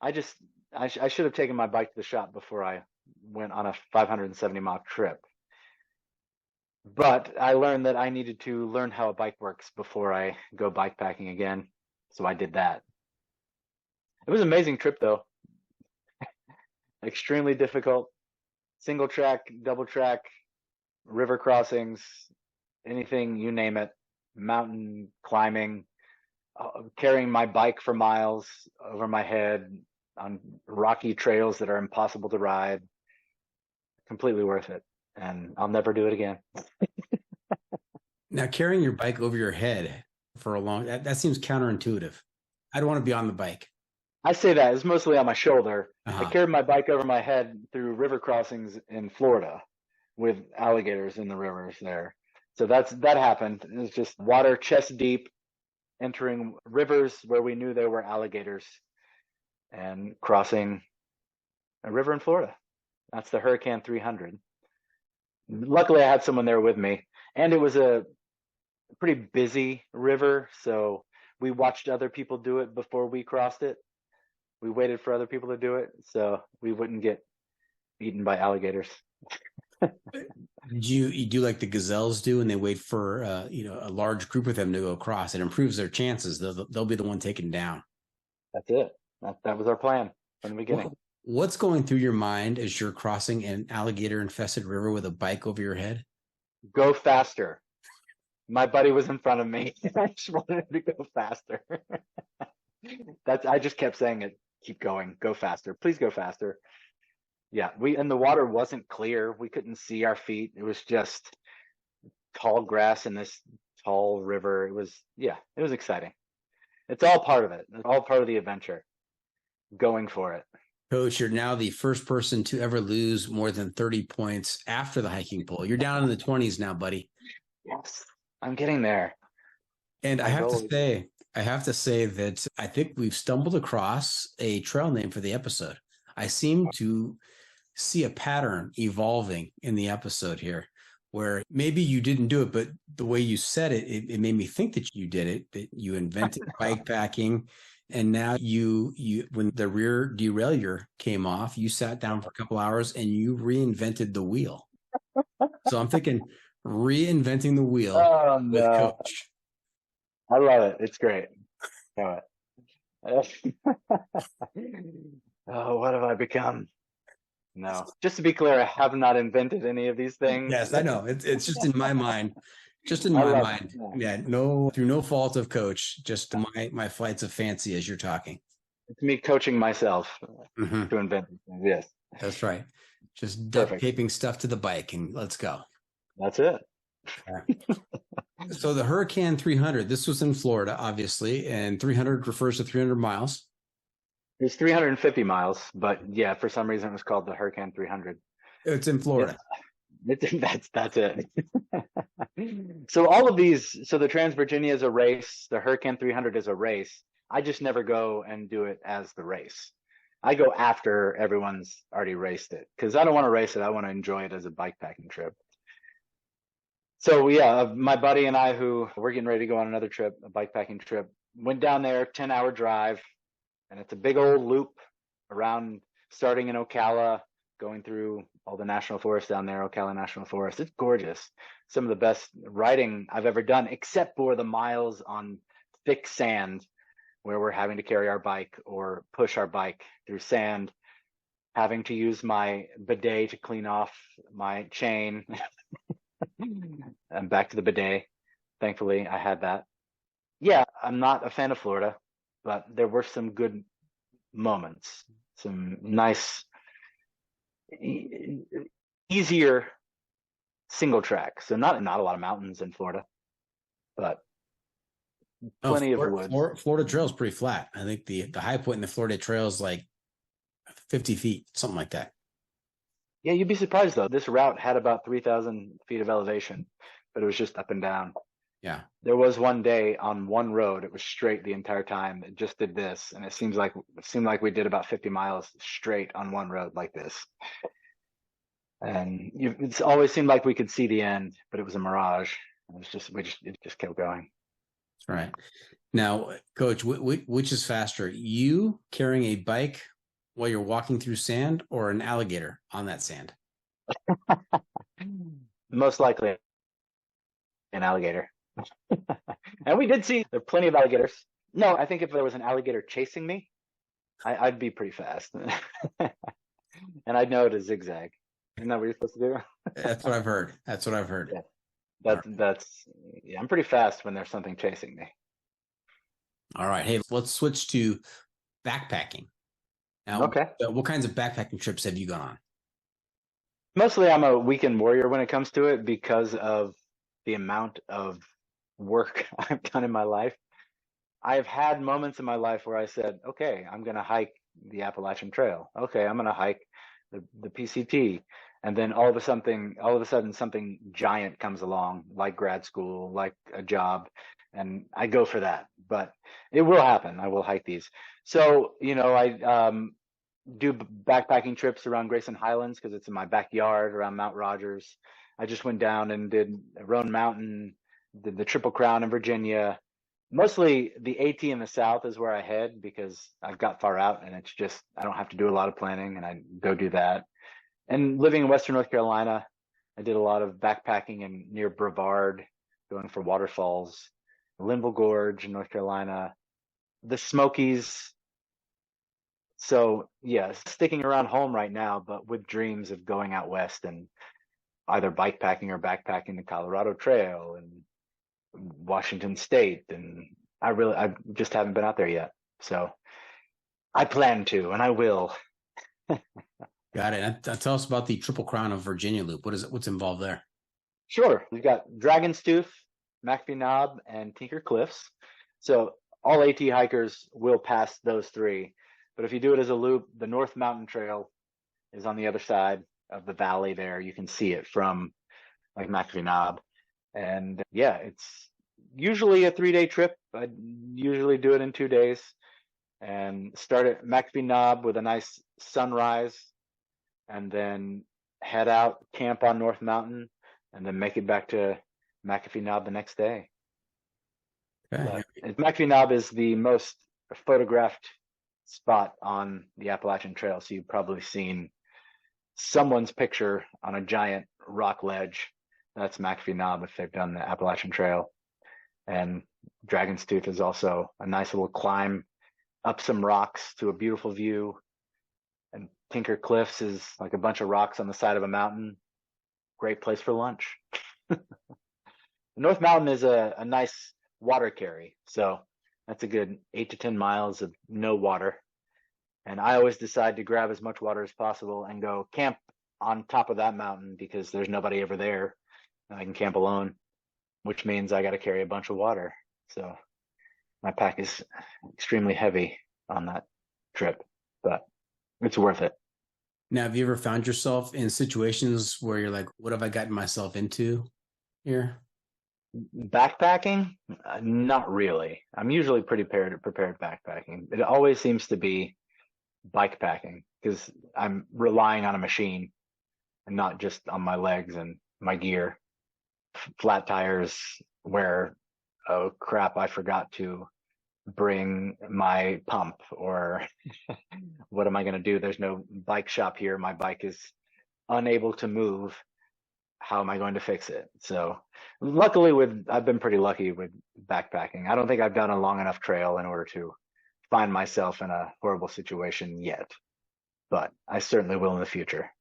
I should have taken my bike to the shop before I went on a 570-mile trip. But I learned that I needed to learn how a bike works before I go bike packing again. So I did that. It was an amazing trip though. Extremely difficult. Single track, double track, river crossings, anything, you name it. Mountain climbing, carrying my bike for miles over my head on rocky trails that are impossible to ride. Completely worth it. And I'll never do it again. Now, carrying your bike over your head for a long, that seems counterintuitive. I don't want to be on the bike. I say that it's mostly on my shoulder. Uh-huh. I carried my bike over my head through river crossings in Florida with alligators in the rivers there. So that happened. It was just water chest deep, entering rivers where we knew there were alligators and crossing a river in Florida. That's the Hurricane 300. Luckily, I had someone there with me, and it was a pretty busy river, so we watched other people do it before we crossed it. We waited for other people to do it so we wouldn't get eaten by alligators. You do like the gazelles do, and they wait for a large group of them to go across. It improves their chances. They'll be the one taken down. That's it. That was our plan from the beginning. What's going through your mind as you're crossing an alligator-infested river with a bike over your head? Go faster. My buddy was in front of me. I just wanted him to go faster. I just kept saying it. Keep going. Go faster. Please go faster. Yeah, and the water wasn't clear. We couldn't see our feet. It was just tall grass in this tall river. It was exciting. It's all part of it. It's all part of the adventure. Going for it. Coach, you're now the first person to ever lose more than 30 points after the hiking pole. You're down in the 20s now, buddy. Yes, I'm getting there. And I have to say that I think we've stumbled across a trail name for the episode. I seem to see a pattern evolving in the episode here where maybe you didn't do it, but the way you said it, it made me think that you did it, that you invented bike packing. And now you when the rear derailleur came off, you sat down for a couple hours and you reinvented the wheel. So I'm thinking reinventing the wheel with Coach. I love it. It's great. Oh, what have I become? No, just to be clear, I have not invented any of these things. Yes, I know. It's just in my mind. Just in my mind. Yeah, through no fault of Coach, just my flights of fancy as you're talking. It's me coaching myself to invent things. Yes. That's right. Just duct taping stuff to the bike and let's go. That's it. So the Hurricane 300, this was in Florida, obviously, and 300 refers to 300 miles. It's 350 miles, but yeah, for some reason it was called the Hurricane 300. It's in Florida. That's it. So all of these, so the Trans-Virginia is a race, the Hurricane 300 is a race. I just never go and do it as the race. I go after everyone's already raced it because I don't want to race it. I want to enjoy it as a bike packing trip. So yeah, my buddy and I, who we're getting ready to go on another trip, a bike packing trip, went down there, 10-hour drive, and it's a big old loop around, starting in Ocala, going through all the national forests down there, Ocala National Forest. It's gorgeous. Some of the best riding I've ever done, except for the miles on thick sand where we're having to carry our bike or push our bike through sand, having to use my bidet to clean off my chain. And back to the bidet. Thankfully, I had that. Yeah, I'm not a fan of Florida, but there were some good moments, some nice easier single track. So not a lot of mountains in Florida, but plenty of woods. Florida Trail is pretty flat. I think the high point in the Florida Trail is like 50 feet, something like that. Yeah, you'd be surprised though. This route had about 3,000 feet of elevation, but it was just up and down. Yeah. There was one day on one road, it was straight the entire time. It just did this, and it seemed like we did about 50 miles straight on one road like this. And it's always seemed like we could see the end, but it was a mirage. It just kept going. That's right. Now, Coach, which is faster, you carrying a bike while you're walking through sand, or an alligator on that sand? Most likely an alligator. And we did see there are plenty of alligators. No, I think if there was an alligator chasing me, I'd be pretty fast. And I'd know to zigzag. Isn't that what you're supposed to do? That's what I've heard. That's what I've heard. Yeah. I'm pretty fast when there's something chasing me. All right. Hey, let's switch to backpacking. Now, okay. What kinds of backpacking trips have you gone on? Mostly I'm a weekend warrior when it comes to it because of the amount of work I've done in my life. I've had moments in my life where I said, okay, I'm going to hike the Appalachian Trail. Okay, I'm going to hike the PCT. And then all of a sudden something giant comes along, like grad school, like a job, and I go for that. But it will happen. I will hike these. So, I do backpacking trips around Grayson Highlands because it's in my backyard around Mount Rogers. I just went down and did Roan Mountain, did the Triple Crown in Virginia. Mostly the AT in the South is where I head because I've got far out and it's just, I don't have to do a lot of planning and I go do that. And living in Western North Carolina, I did a lot of backpacking in near Brevard, going for waterfalls, Linville Gorge in North Carolina, the Smokies. So yeah, sticking around home right now, but with dreams of going out west and either bikepacking or backpacking the Colorado Trail and Washington State. And I just haven't been out there yet. So I plan to, and I will. Got it. Tell us about the Triple Crown of Virginia Loop. What's involved there? Sure. We've got Dragon's Tooth, McAfee Knob, and Tinker Cliffs. So all AT hikers will pass those three. But if you do it as a loop, the North Mountain Trail is on the other side of the valley there. You can see it from like McAfee Knob. And yeah, it's usually a 3-day trip. I usually do it in 2 days and start at McAfee Knob with a nice sunrise and then head out, camp on North Mountain, and then make it back to McAfee Knob the next day. Okay. McAfee Knob is the most photographed spot on the Appalachian Trail. So you've probably seen someone's picture on a giant rock ledge. That's McAfee Knob if they've done the Appalachian Trail. And Dragon's Tooth is also a nice little climb up some rocks to a beautiful view. And Tinker Cliffs is like a bunch of rocks on the side of a mountain. Great place for lunch. North Mountain is a nice water carry. So that's a good 8 to 10 miles of no water. And I always decide to grab as much water as possible and go camp on top of that mountain because there's nobody ever there. I can camp alone, which means I got to carry a bunch of water. So my pack is extremely heavy on that trip, but it's worth it. Now, have you ever found yourself in situations where you're like, what have I gotten myself into here? Backpacking? Not really. I'm usually pretty prepared backpacking. It always seems to be bikepacking because I'm relying on a machine and not just on my legs and my gear. Flat tires where, oh crap, I forgot to bring my pump, or what am I going to do? There's no bike shop here. My bike is unable to move. How am I going to fix it? So luckily I've been pretty lucky with backpacking. I don't think I've done a long enough trail in order to find myself in a horrible situation yet, but I certainly will in the future.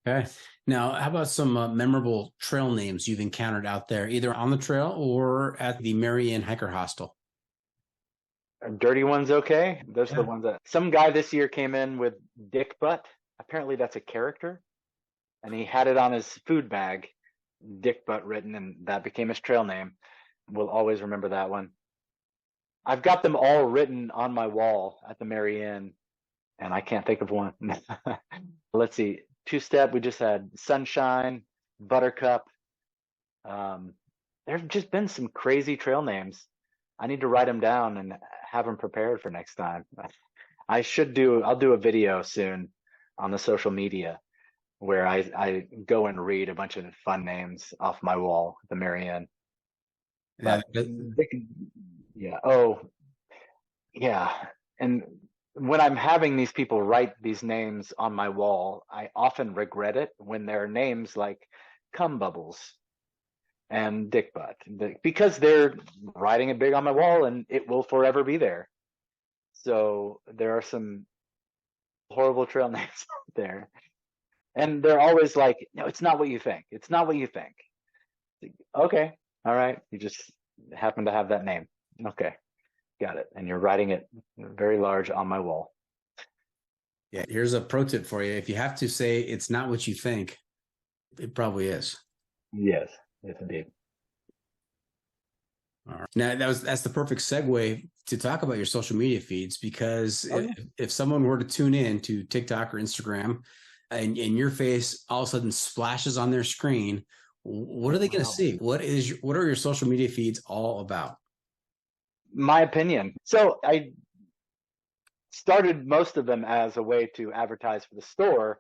Okay. Now, how about some memorable trail names you've encountered out there, either on the trail or at the Marianne Hiker Hostel? Dirty ones, okay. Those are the ones that some guy this year came in with dick butt Apparently that's a character, and he had it on his food bag, Dick Butt written, and that became his trail name. We'll always remember that one. I've got them all written on my wall at the Mary Inn, and I can't think of one. Let's see. Two-step, we just had Sunshine, Buttercup. There have just been some crazy trail names. I need to write them down and have them prepared for next time. I'll do a video soon on the social media where I go and read a bunch of fun names off my wall at the Mary Inn. Yeah, Yeah. Oh, yeah. And when I'm having these people write these names on my wall, I often regret it when there are names like Cum Bubbles and Dick Butt, because they're writing it big on my wall and it will forever be there. So there are some horrible trail names out there. And they're always like, no, it's not what you think. It's not what you think. Okay. All right. You just happen to have that name. Okay. Got it. And you're writing it very large on my wall. Yeah. Here's a pro tip for you. If you have to say it's not what you think, it probably is. Yes. Yes, indeed. All right. Now that's the perfect segue to talk about your social media feeds, because if someone were to tune in to TikTok or Instagram and your face all of a sudden splashes on their screen, what are they going to see? What are your social media feeds all about? My opinion. So I started most of them as a way to advertise for the store,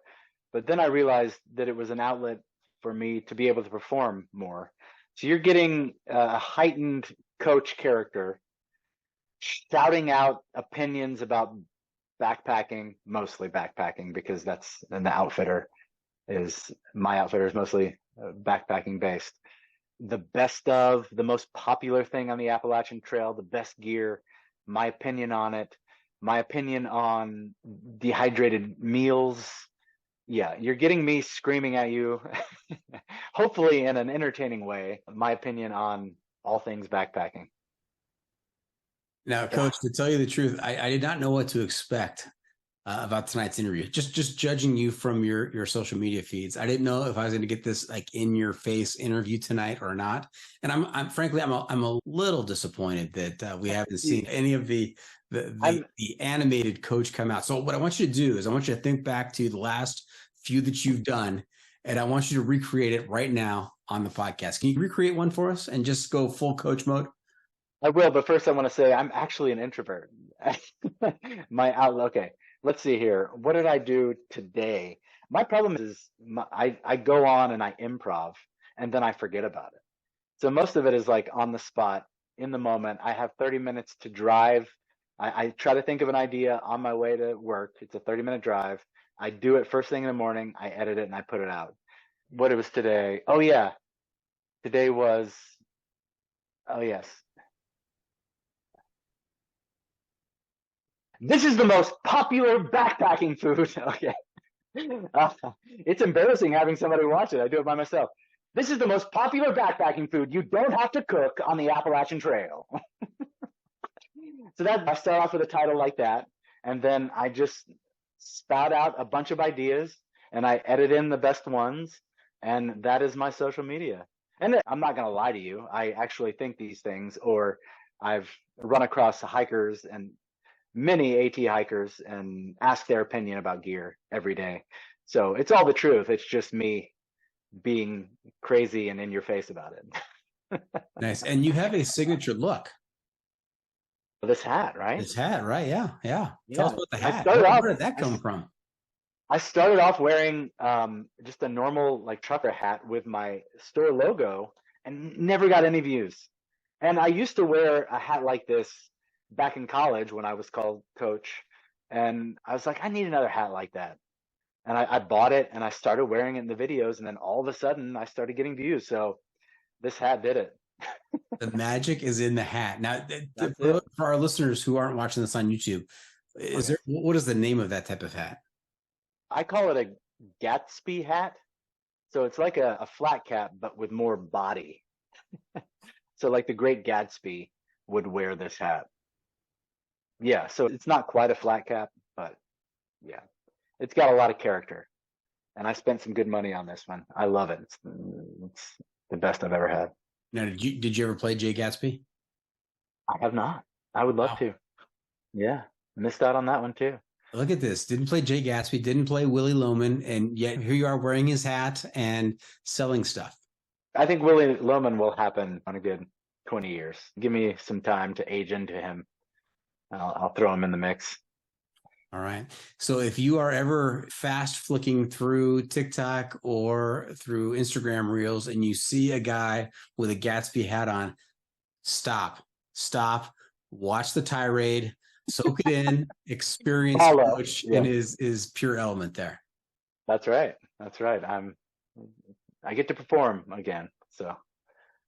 but then I realized that it was an outlet for me to be able to perform more. So you're getting a heightened coach character shouting out opinions about backpacking, mostly backpacking, because my outfitter is mostly backpacking based. The most popular thing on the Appalachian Trail, the best gear, my opinion on it, my opinion on dehydrated meals. Yeah, you're getting me screaming at you, hopefully in an entertaining way, my opinion on all things backpacking. Now, Coach, to tell you the truth, I did not know what to expect about tonight's interview. Just judging you from your social media feeds, I didn't know if I was going to get this like in your face interview tonight or not. And I'm frankly a little disappointed that we haven't seen any of the animated Coach come out. So what I want you to do is I want you to think back to the last few that you've done, and I want you to recreate it right now on the podcast. Can you recreate one for us and just go full Coach mode? I will, but first I want to say I'm actually an introvert. My outlook. Okay, let's see here. What did I do today? My problem is I go on and I improv, and then I forget about it. So most of it is like on the spot, in the moment. I have 30 minutes to drive. I try to think of an idea on my way to work. It's a 30-minute drive. I do it first thing in the morning. I edit it and I put it out. What it was today? Oh yeah, today was. Oh yes. This is the most popular backpacking food. Okay. It's embarrassing having somebody watch it. I do it by myself. This is the most popular backpacking food you don't have to cook on the Appalachian Trail. So I start off with a title like that, and then I just spout out a bunch of ideas, and I edit in the best ones, and that is my social media. And I'm not going to lie to you. I actually think these things, or I've run across hikers and many AT hikers and ask their opinion about gear every day. So it's all the truth. It's just me being crazy and in your face about it. Nice. And you have a signature look. This hat, right? This hat, right? Yeah. Tell us about the hat. Where did that come from? I started off wearing just a normal like trucker hat with my store logo and never got any views. And I used to wear a hat like this back in college when I was called Coach. And I was like, I need another hat like that. And I bought it and I started wearing it in the videos. And then all of a sudden I started getting views. So this hat did it. The magic is in the hat. Now, for our listeners who aren't watching this on YouTube, what is the name of that type of hat? I call it a Gatsby hat. So it's like a flat cap, but with more body. So like the Great Gatsby would wear this hat. Yeah, so it's not quite a flat cap, but yeah. it's got a lot of character. And I spent some good money on this one. I love it. It's the best I've ever had. Now, did you ever play Jay Gatsby? I have not. I would love Wow. to. Yeah. Missed out on that one too. Look at this. Didn't play Jay Gatsby, didn't play Willie Loman, and yet here you are wearing his hat and selling stuff. I think Willie Loman will happen in a good 20 years. Give me some time to age into him. I'll throw him in the mix. All right. So if you are ever fast flicking through TikTok or through Instagram Reels and you see a guy with a Gatsby hat on, stop, watch the tirade, soak it in, experience Coach in his pure element there. That's right. That's right. I get to perform again. So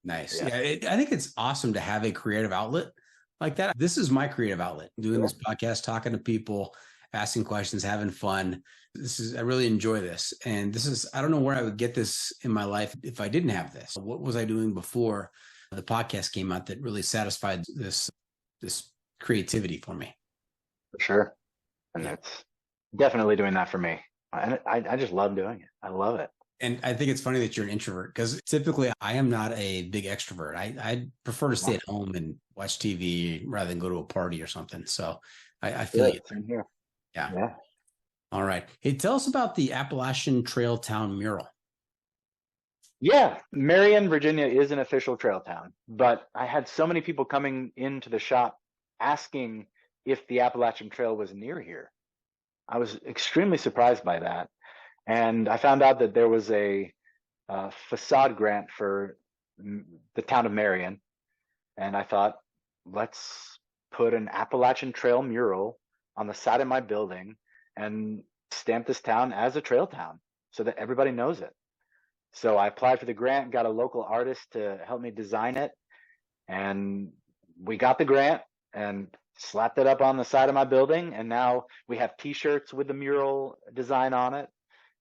nice. Yeah, I think it's awesome to have a creative outlet like that. This is my creative outlet, doing this podcast, talking to people, asking questions, having fun. I really enjoy this. And I don't know where I would get this in my life if I didn't have this. What was I doing before the podcast came out that really satisfied this creativity for me? For sure. And it's definitely doing that for me. And I just love doing it. I love it. And I think it's funny that you're an introvert, because typically I am not a big extrovert. I prefer to stay at home and watch TV rather than go to a party or something. So I feel you. Same here. Yeah. All right. Hey, tell us about the Appalachian Trail Town mural. Yeah, Marion, Virginia is an official trail town, but I had so many people coming into the shop asking if the Appalachian Trail was near here. I was extremely surprised by that. And I found out that there was a facade grant for the town of Marion. And I thought, let's put an Appalachian Trail mural on the side of my building and stamp this town as a trail town so that everybody knows it. So I applied for the grant, got a local artist to help me design it. And we got the grant and slapped it up on the side of my building. And now we have t-shirts with the mural design on it.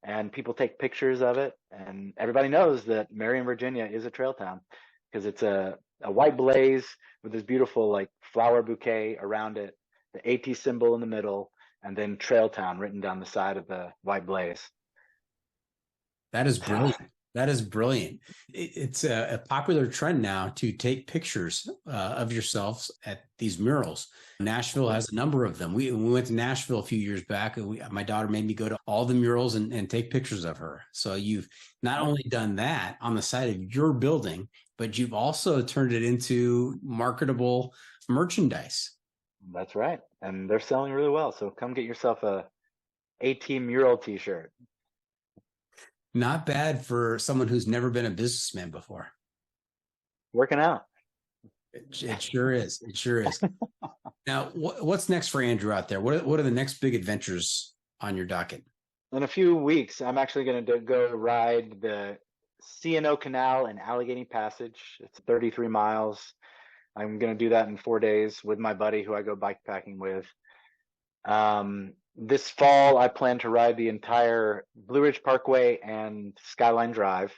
And people take pictures of it, and everybody knows that Marion, Virginia is a trail town because it's a white blaze with this beautiful like flower bouquet around it, the AT symbol in the middle, and then Trail Town written down the side of the white blaze. That is brilliant. That is brilliant. It's a popular trend now to take pictures of yourselves at these murals. Nashville has a number of them. We went to Nashville a few years back. My daughter made me go to all the murals and take pictures of her. So you've not only done that on the side of your building, but you've also turned it into marketable merchandise. That's right. And they're selling really well. So come get yourself a AT mural t-shirt. Not bad for someone who's never been a businessman before. Working out. It sure is. It sure is. Now, what's next for Andrew out there? What are the next big adventures on your docket? In a few weeks, I'm actually going to go ride the C&O Canal and Allegheny Passage. It's 33 miles. I'm going to do that in 4 days with my buddy who I go bikepacking with. This fall, I plan to ride the entire Blue Ridge Parkway and Skyline Drive.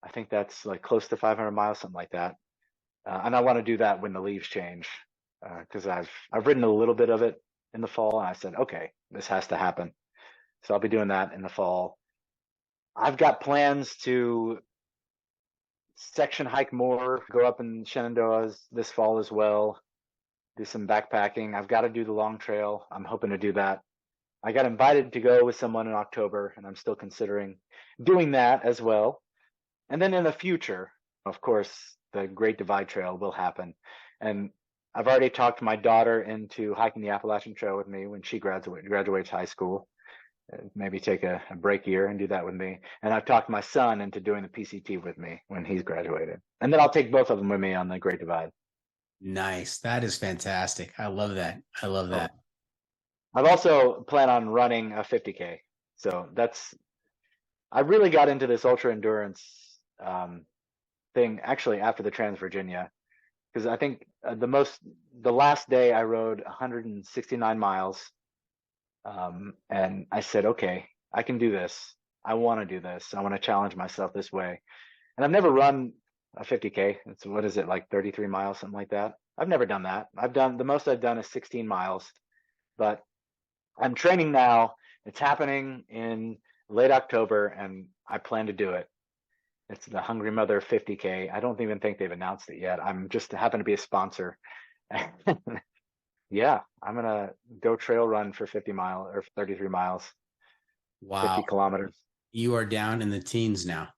I think that's like close to 500 miles, something like that. And I want to do that when the leaves change, because I've ridden a little bit of it in the fall, and I said, okay, this has to happen. So I'll be doing that in the fall. I've got plans to section hike more, go up in Shenandoahs this fall as well. Do some backpacking. I've got to do the long trail. I'm hoping to do that. I got invited to go with someone in October, and I'm still considering doing that as well. And then in the future, of course, the Great Divide Trail will happen. And I've already talked my daughter into hiking the Appalachian Trail with me when she graduates high school. Maybe take a break year and do that with me. And I've talked my son into doing the PCT with me when he's graduated. And then I'll take both of them with me on the Great Divide. Nice. That is fantastic. I love that. I love that. I've also planned on running a 50K. So I really got into this ultra endurance thing actually after the Trans Virginia, because I think the last day I rode 169 miles. And I said, okay, I can do this. I want to do this. I want to challenge myself this way. And I've never run a 50K. It's, what is it, like 33 miles, something like that. I've never done that. The most I've done is 16 miles, but I'm training now It's happening in late October, and I plan to do it. It's the Hungry Mother 50K. I don't even think they've announced it yet. I'm just happen to be a sponsor. Yeah, I'm gonna go trail run for 50 miles or 33 miles, Wow. 50 kilometers. You are down in the teens now.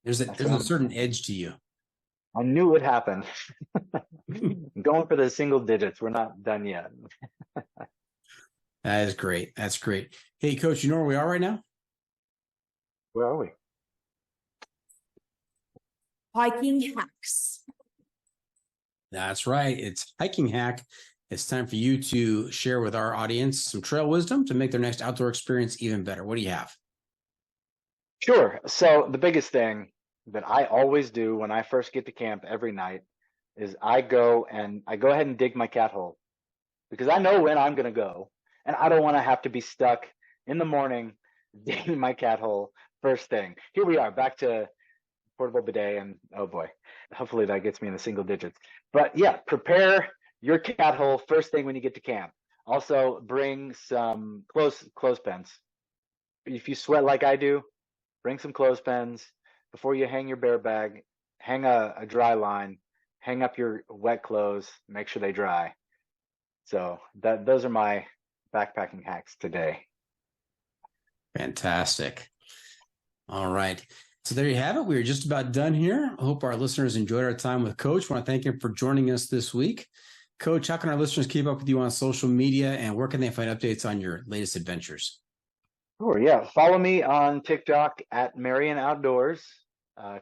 There's a certain edge to you. I knew it would happen. Going for the single digits. We're not done yet. That is great. That's great. Hey, Coach, you know where we are right now? Where are we? Hiking hacks. That's right. It's Hiking Hack. It's time for you to share with our audience some trail wisdom to make their next outdoor experience even better. What do you have? Sure. So the biggest thing that I always do when I first get to camp every night is I go ahead and dig my cat hole, because I know when I'm going to go, and I don't want to have to be stuck in the morning digging my cat hole first thing. Here we are back to portable bidet, and oh boy, hopefully that gets me in the single digits. But yeah, prepare your cat hole first thing when you get to camp. Also bring some clothespins. If you sweat like I do, bring some clothespins. Before you hang your bear bag, hang a dry line, hang up your wet clothes, make sure they dry. So those are my backpacking hacks today. Fantastic. All right. So there you have it. We're just about done here. I hope our listeners enjoyed our time with Coach. I want to thank him for joining us this week. Coach, how can our listeners keep up with you on social media, and where can they find updates on your latest adventures? Sure, yeah. Follow me on TikTok at Marion Outdoors,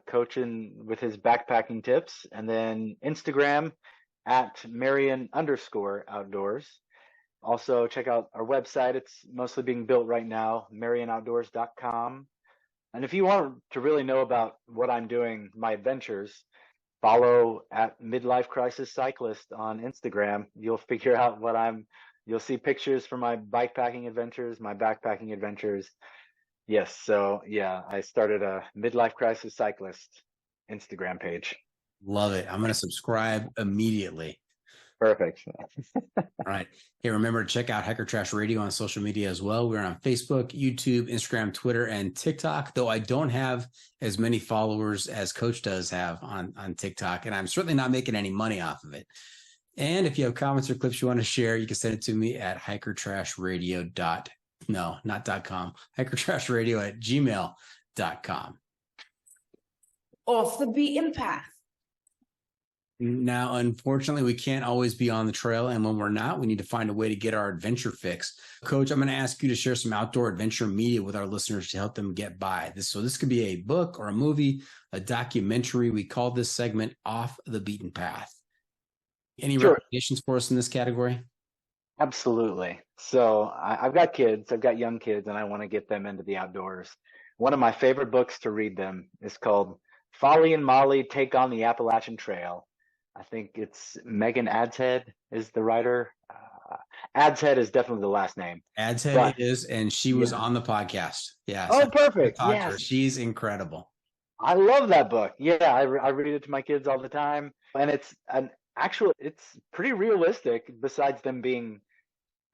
coaching with his backpacking tips, and then Instagram at Marion_outdoors. Also, check out our website. It's mostly being built right now, marionoutdoors.com. And if you want to really know about what I'm doing, my adventures, follow at Midlife Crisis Cyclist on Instagram. You'll figure out you'll see pictures from my bikepacking adventures, my backpacking adventures. Yes, so yeah, I started a Midlife Crisis Cyclist Instagram page. Love it. I'm going to subscribe immediately. Perfect. All right. Hey, remember to check out Hiker Trash Radio on social media as well. We're on Facebook, YouTube, Instagram, Twitter, and TikTok, though I don't have as many followers as Coach does have on TikTok, and I'm certainly not making any money off of it. And if you have comments or clips you want to share, you can send it to me at hikertrashradio@gmail.com. Off the beaten path. Now, unfortunately, we can't always be on the trail. And when we're not, we need to find a way to get our adventure fix. Coach, I'm going to ask you to share some outdoor adventure media with our listeners to help them get by. So this could be a book or a movie, a documentary. We call this segment Off the Beaten Path. Any recommendations for us in this category? Absolutely. So I've got kids, I've got young kids, and I want to get them into the outdoors. One of my favorite books to read them is called Folly and Molly Take on the Appalachian Trail. I think it's Megan Adshead is the writer. Adshead is definitely the last name. Adshead is, and she was on the podcast. Yeah. Oh, perfect. Yes. She's incredible. I love that book. Yeah, I read it to my kids all the time. And it's pretty realistic, besides them being,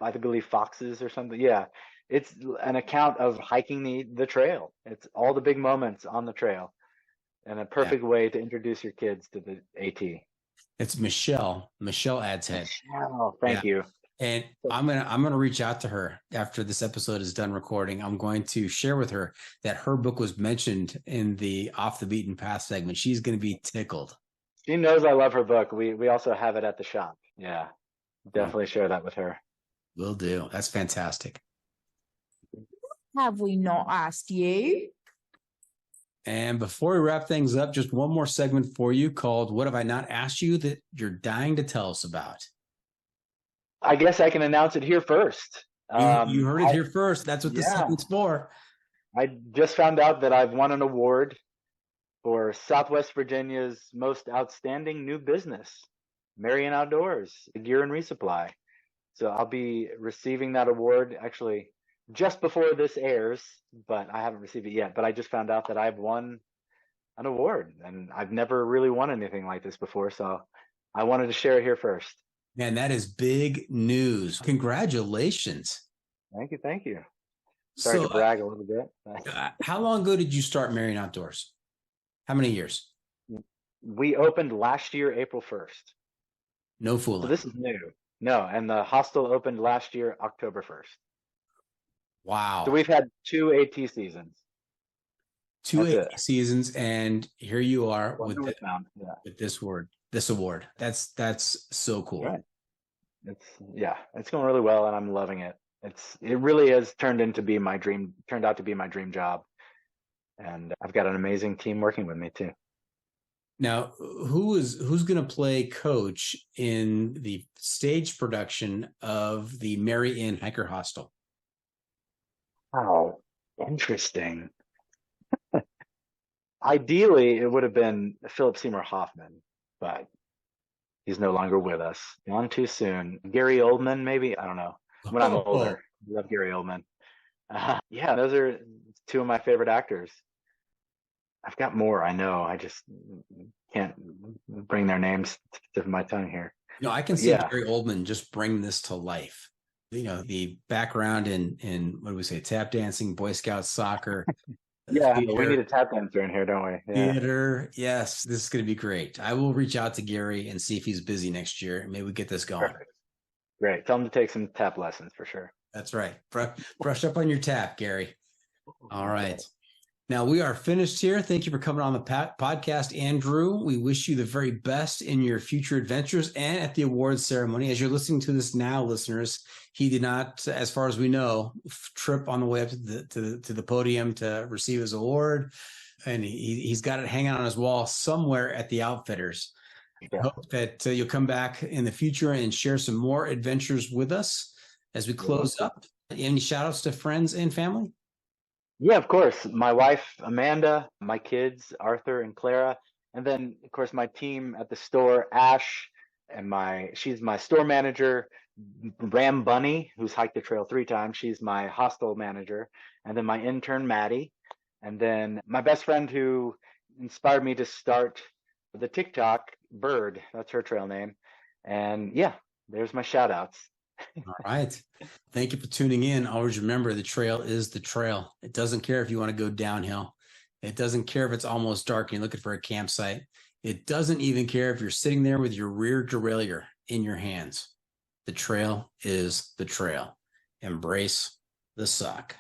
I believe, foxes or something. Yeah, it's an account of hiking the trail. It's all the big moments on the trail, and a perfect way to introduce your kids to the AT. It's Michelle Adshead. Oh, thank you. And I'm gonna reach out to her after this episode is done recording. I'm going to share with her that her book was mentioned in the Off the Beaten Path segment. She's going to be tickled. She knows I love her book. We also have it at the shop. Yeah, definitely share that with her. Will do. That's fantastic. Have we not asked you? And before we wrap things up, just one more segment for you called What Have I Not Asked You That You're Dying to Tell Us About? I guess I can announce it here first. You heard it here first. That's what this segment's for. I just found out that I've won an award for Southwest Virginia's most outstanding new business, Marion Outdoors, Gear and Resupply. So I'll be receiving that award actually just before this airs, but I haven't received it yet. But I just found out that I've won an award, and I've never really won anything like this before. So I wanted to share it here first. Man, that is big news. Congratulations. Thank you. Thank you. Sorry to brag a little bit. How long ago did you start Marion Outdoors? How many years? We opened last year, April 1st. No fooling. So this is new. No, and the hostel opened last year, October 1st. Wow. So we've had 2 AT seasons. Two AT seasons, and here you are with this award. That's so cool. Right. It's going really well, and I'm loving it. It really has turned out to be my dream job. And I've got an amazing team working with me too. Now, who's going to play coach in the stage production of the Mary Inn Hiker Hostel? Oh, interesting. Ideally, it would have been Philip Seymour Hoffman, but he's no longer with us. Gone too soon. Gary Oldman, maybe? I don't know. When I'm older, I love Gary Oldman. Yeah, those are 2 of my favorite actors. I've got more, I know. I just can't bring their names to my tongue here. No, I can see Gary Oldman just bring this to life. You know, the background in what do we say, tap dancing, Boy Scout soccer. Yeah, we need a tap dancer in here, don't we? Yeah. Theater. Yes, this is going to be great. I will reach out to Gary and see if he's busy next year. Maybe we get this going. Perfect. Great. Tell him to take some tap lessons for sure. That's right. Brush up on your tap, Gary. All right. Now we are finished here. Thank you for coming on the podcast, Andrew. We wish you the very best in your future adventures and at the awards ceremony. As you're listening to this now, listeners, he did not, as far as we know, trip on the way up to the podium to receive his award, and he's got it hanging on his wall somewhere at the Outfitters. I hope that you'll come back in the future and share some more adventures with us as we close up. Any shout outs to friends and family? Yeah, of course. My wife, Amanda, my kids, Arthur and Clara, and then, of course, my team at the store, Ash, and she's my store manager, Ram Bunny, who's hiked the trail 3 times. She's my hostel manager. And then my intern, Maddie. And then my best friend who inspired me to start the TikTok, Bird. That's her trail name. And yeah, there's my shout outs. All right. Thank you for tuning in. Always remember, the trail is the trail. It doesn't care if you want to go downhill. It doesn't care if it's almost dark and you're looking for a campsite. It doesn't even care if you're sitting there with your rear derailleur in your hands. The trail is the trail. Embrace the suck.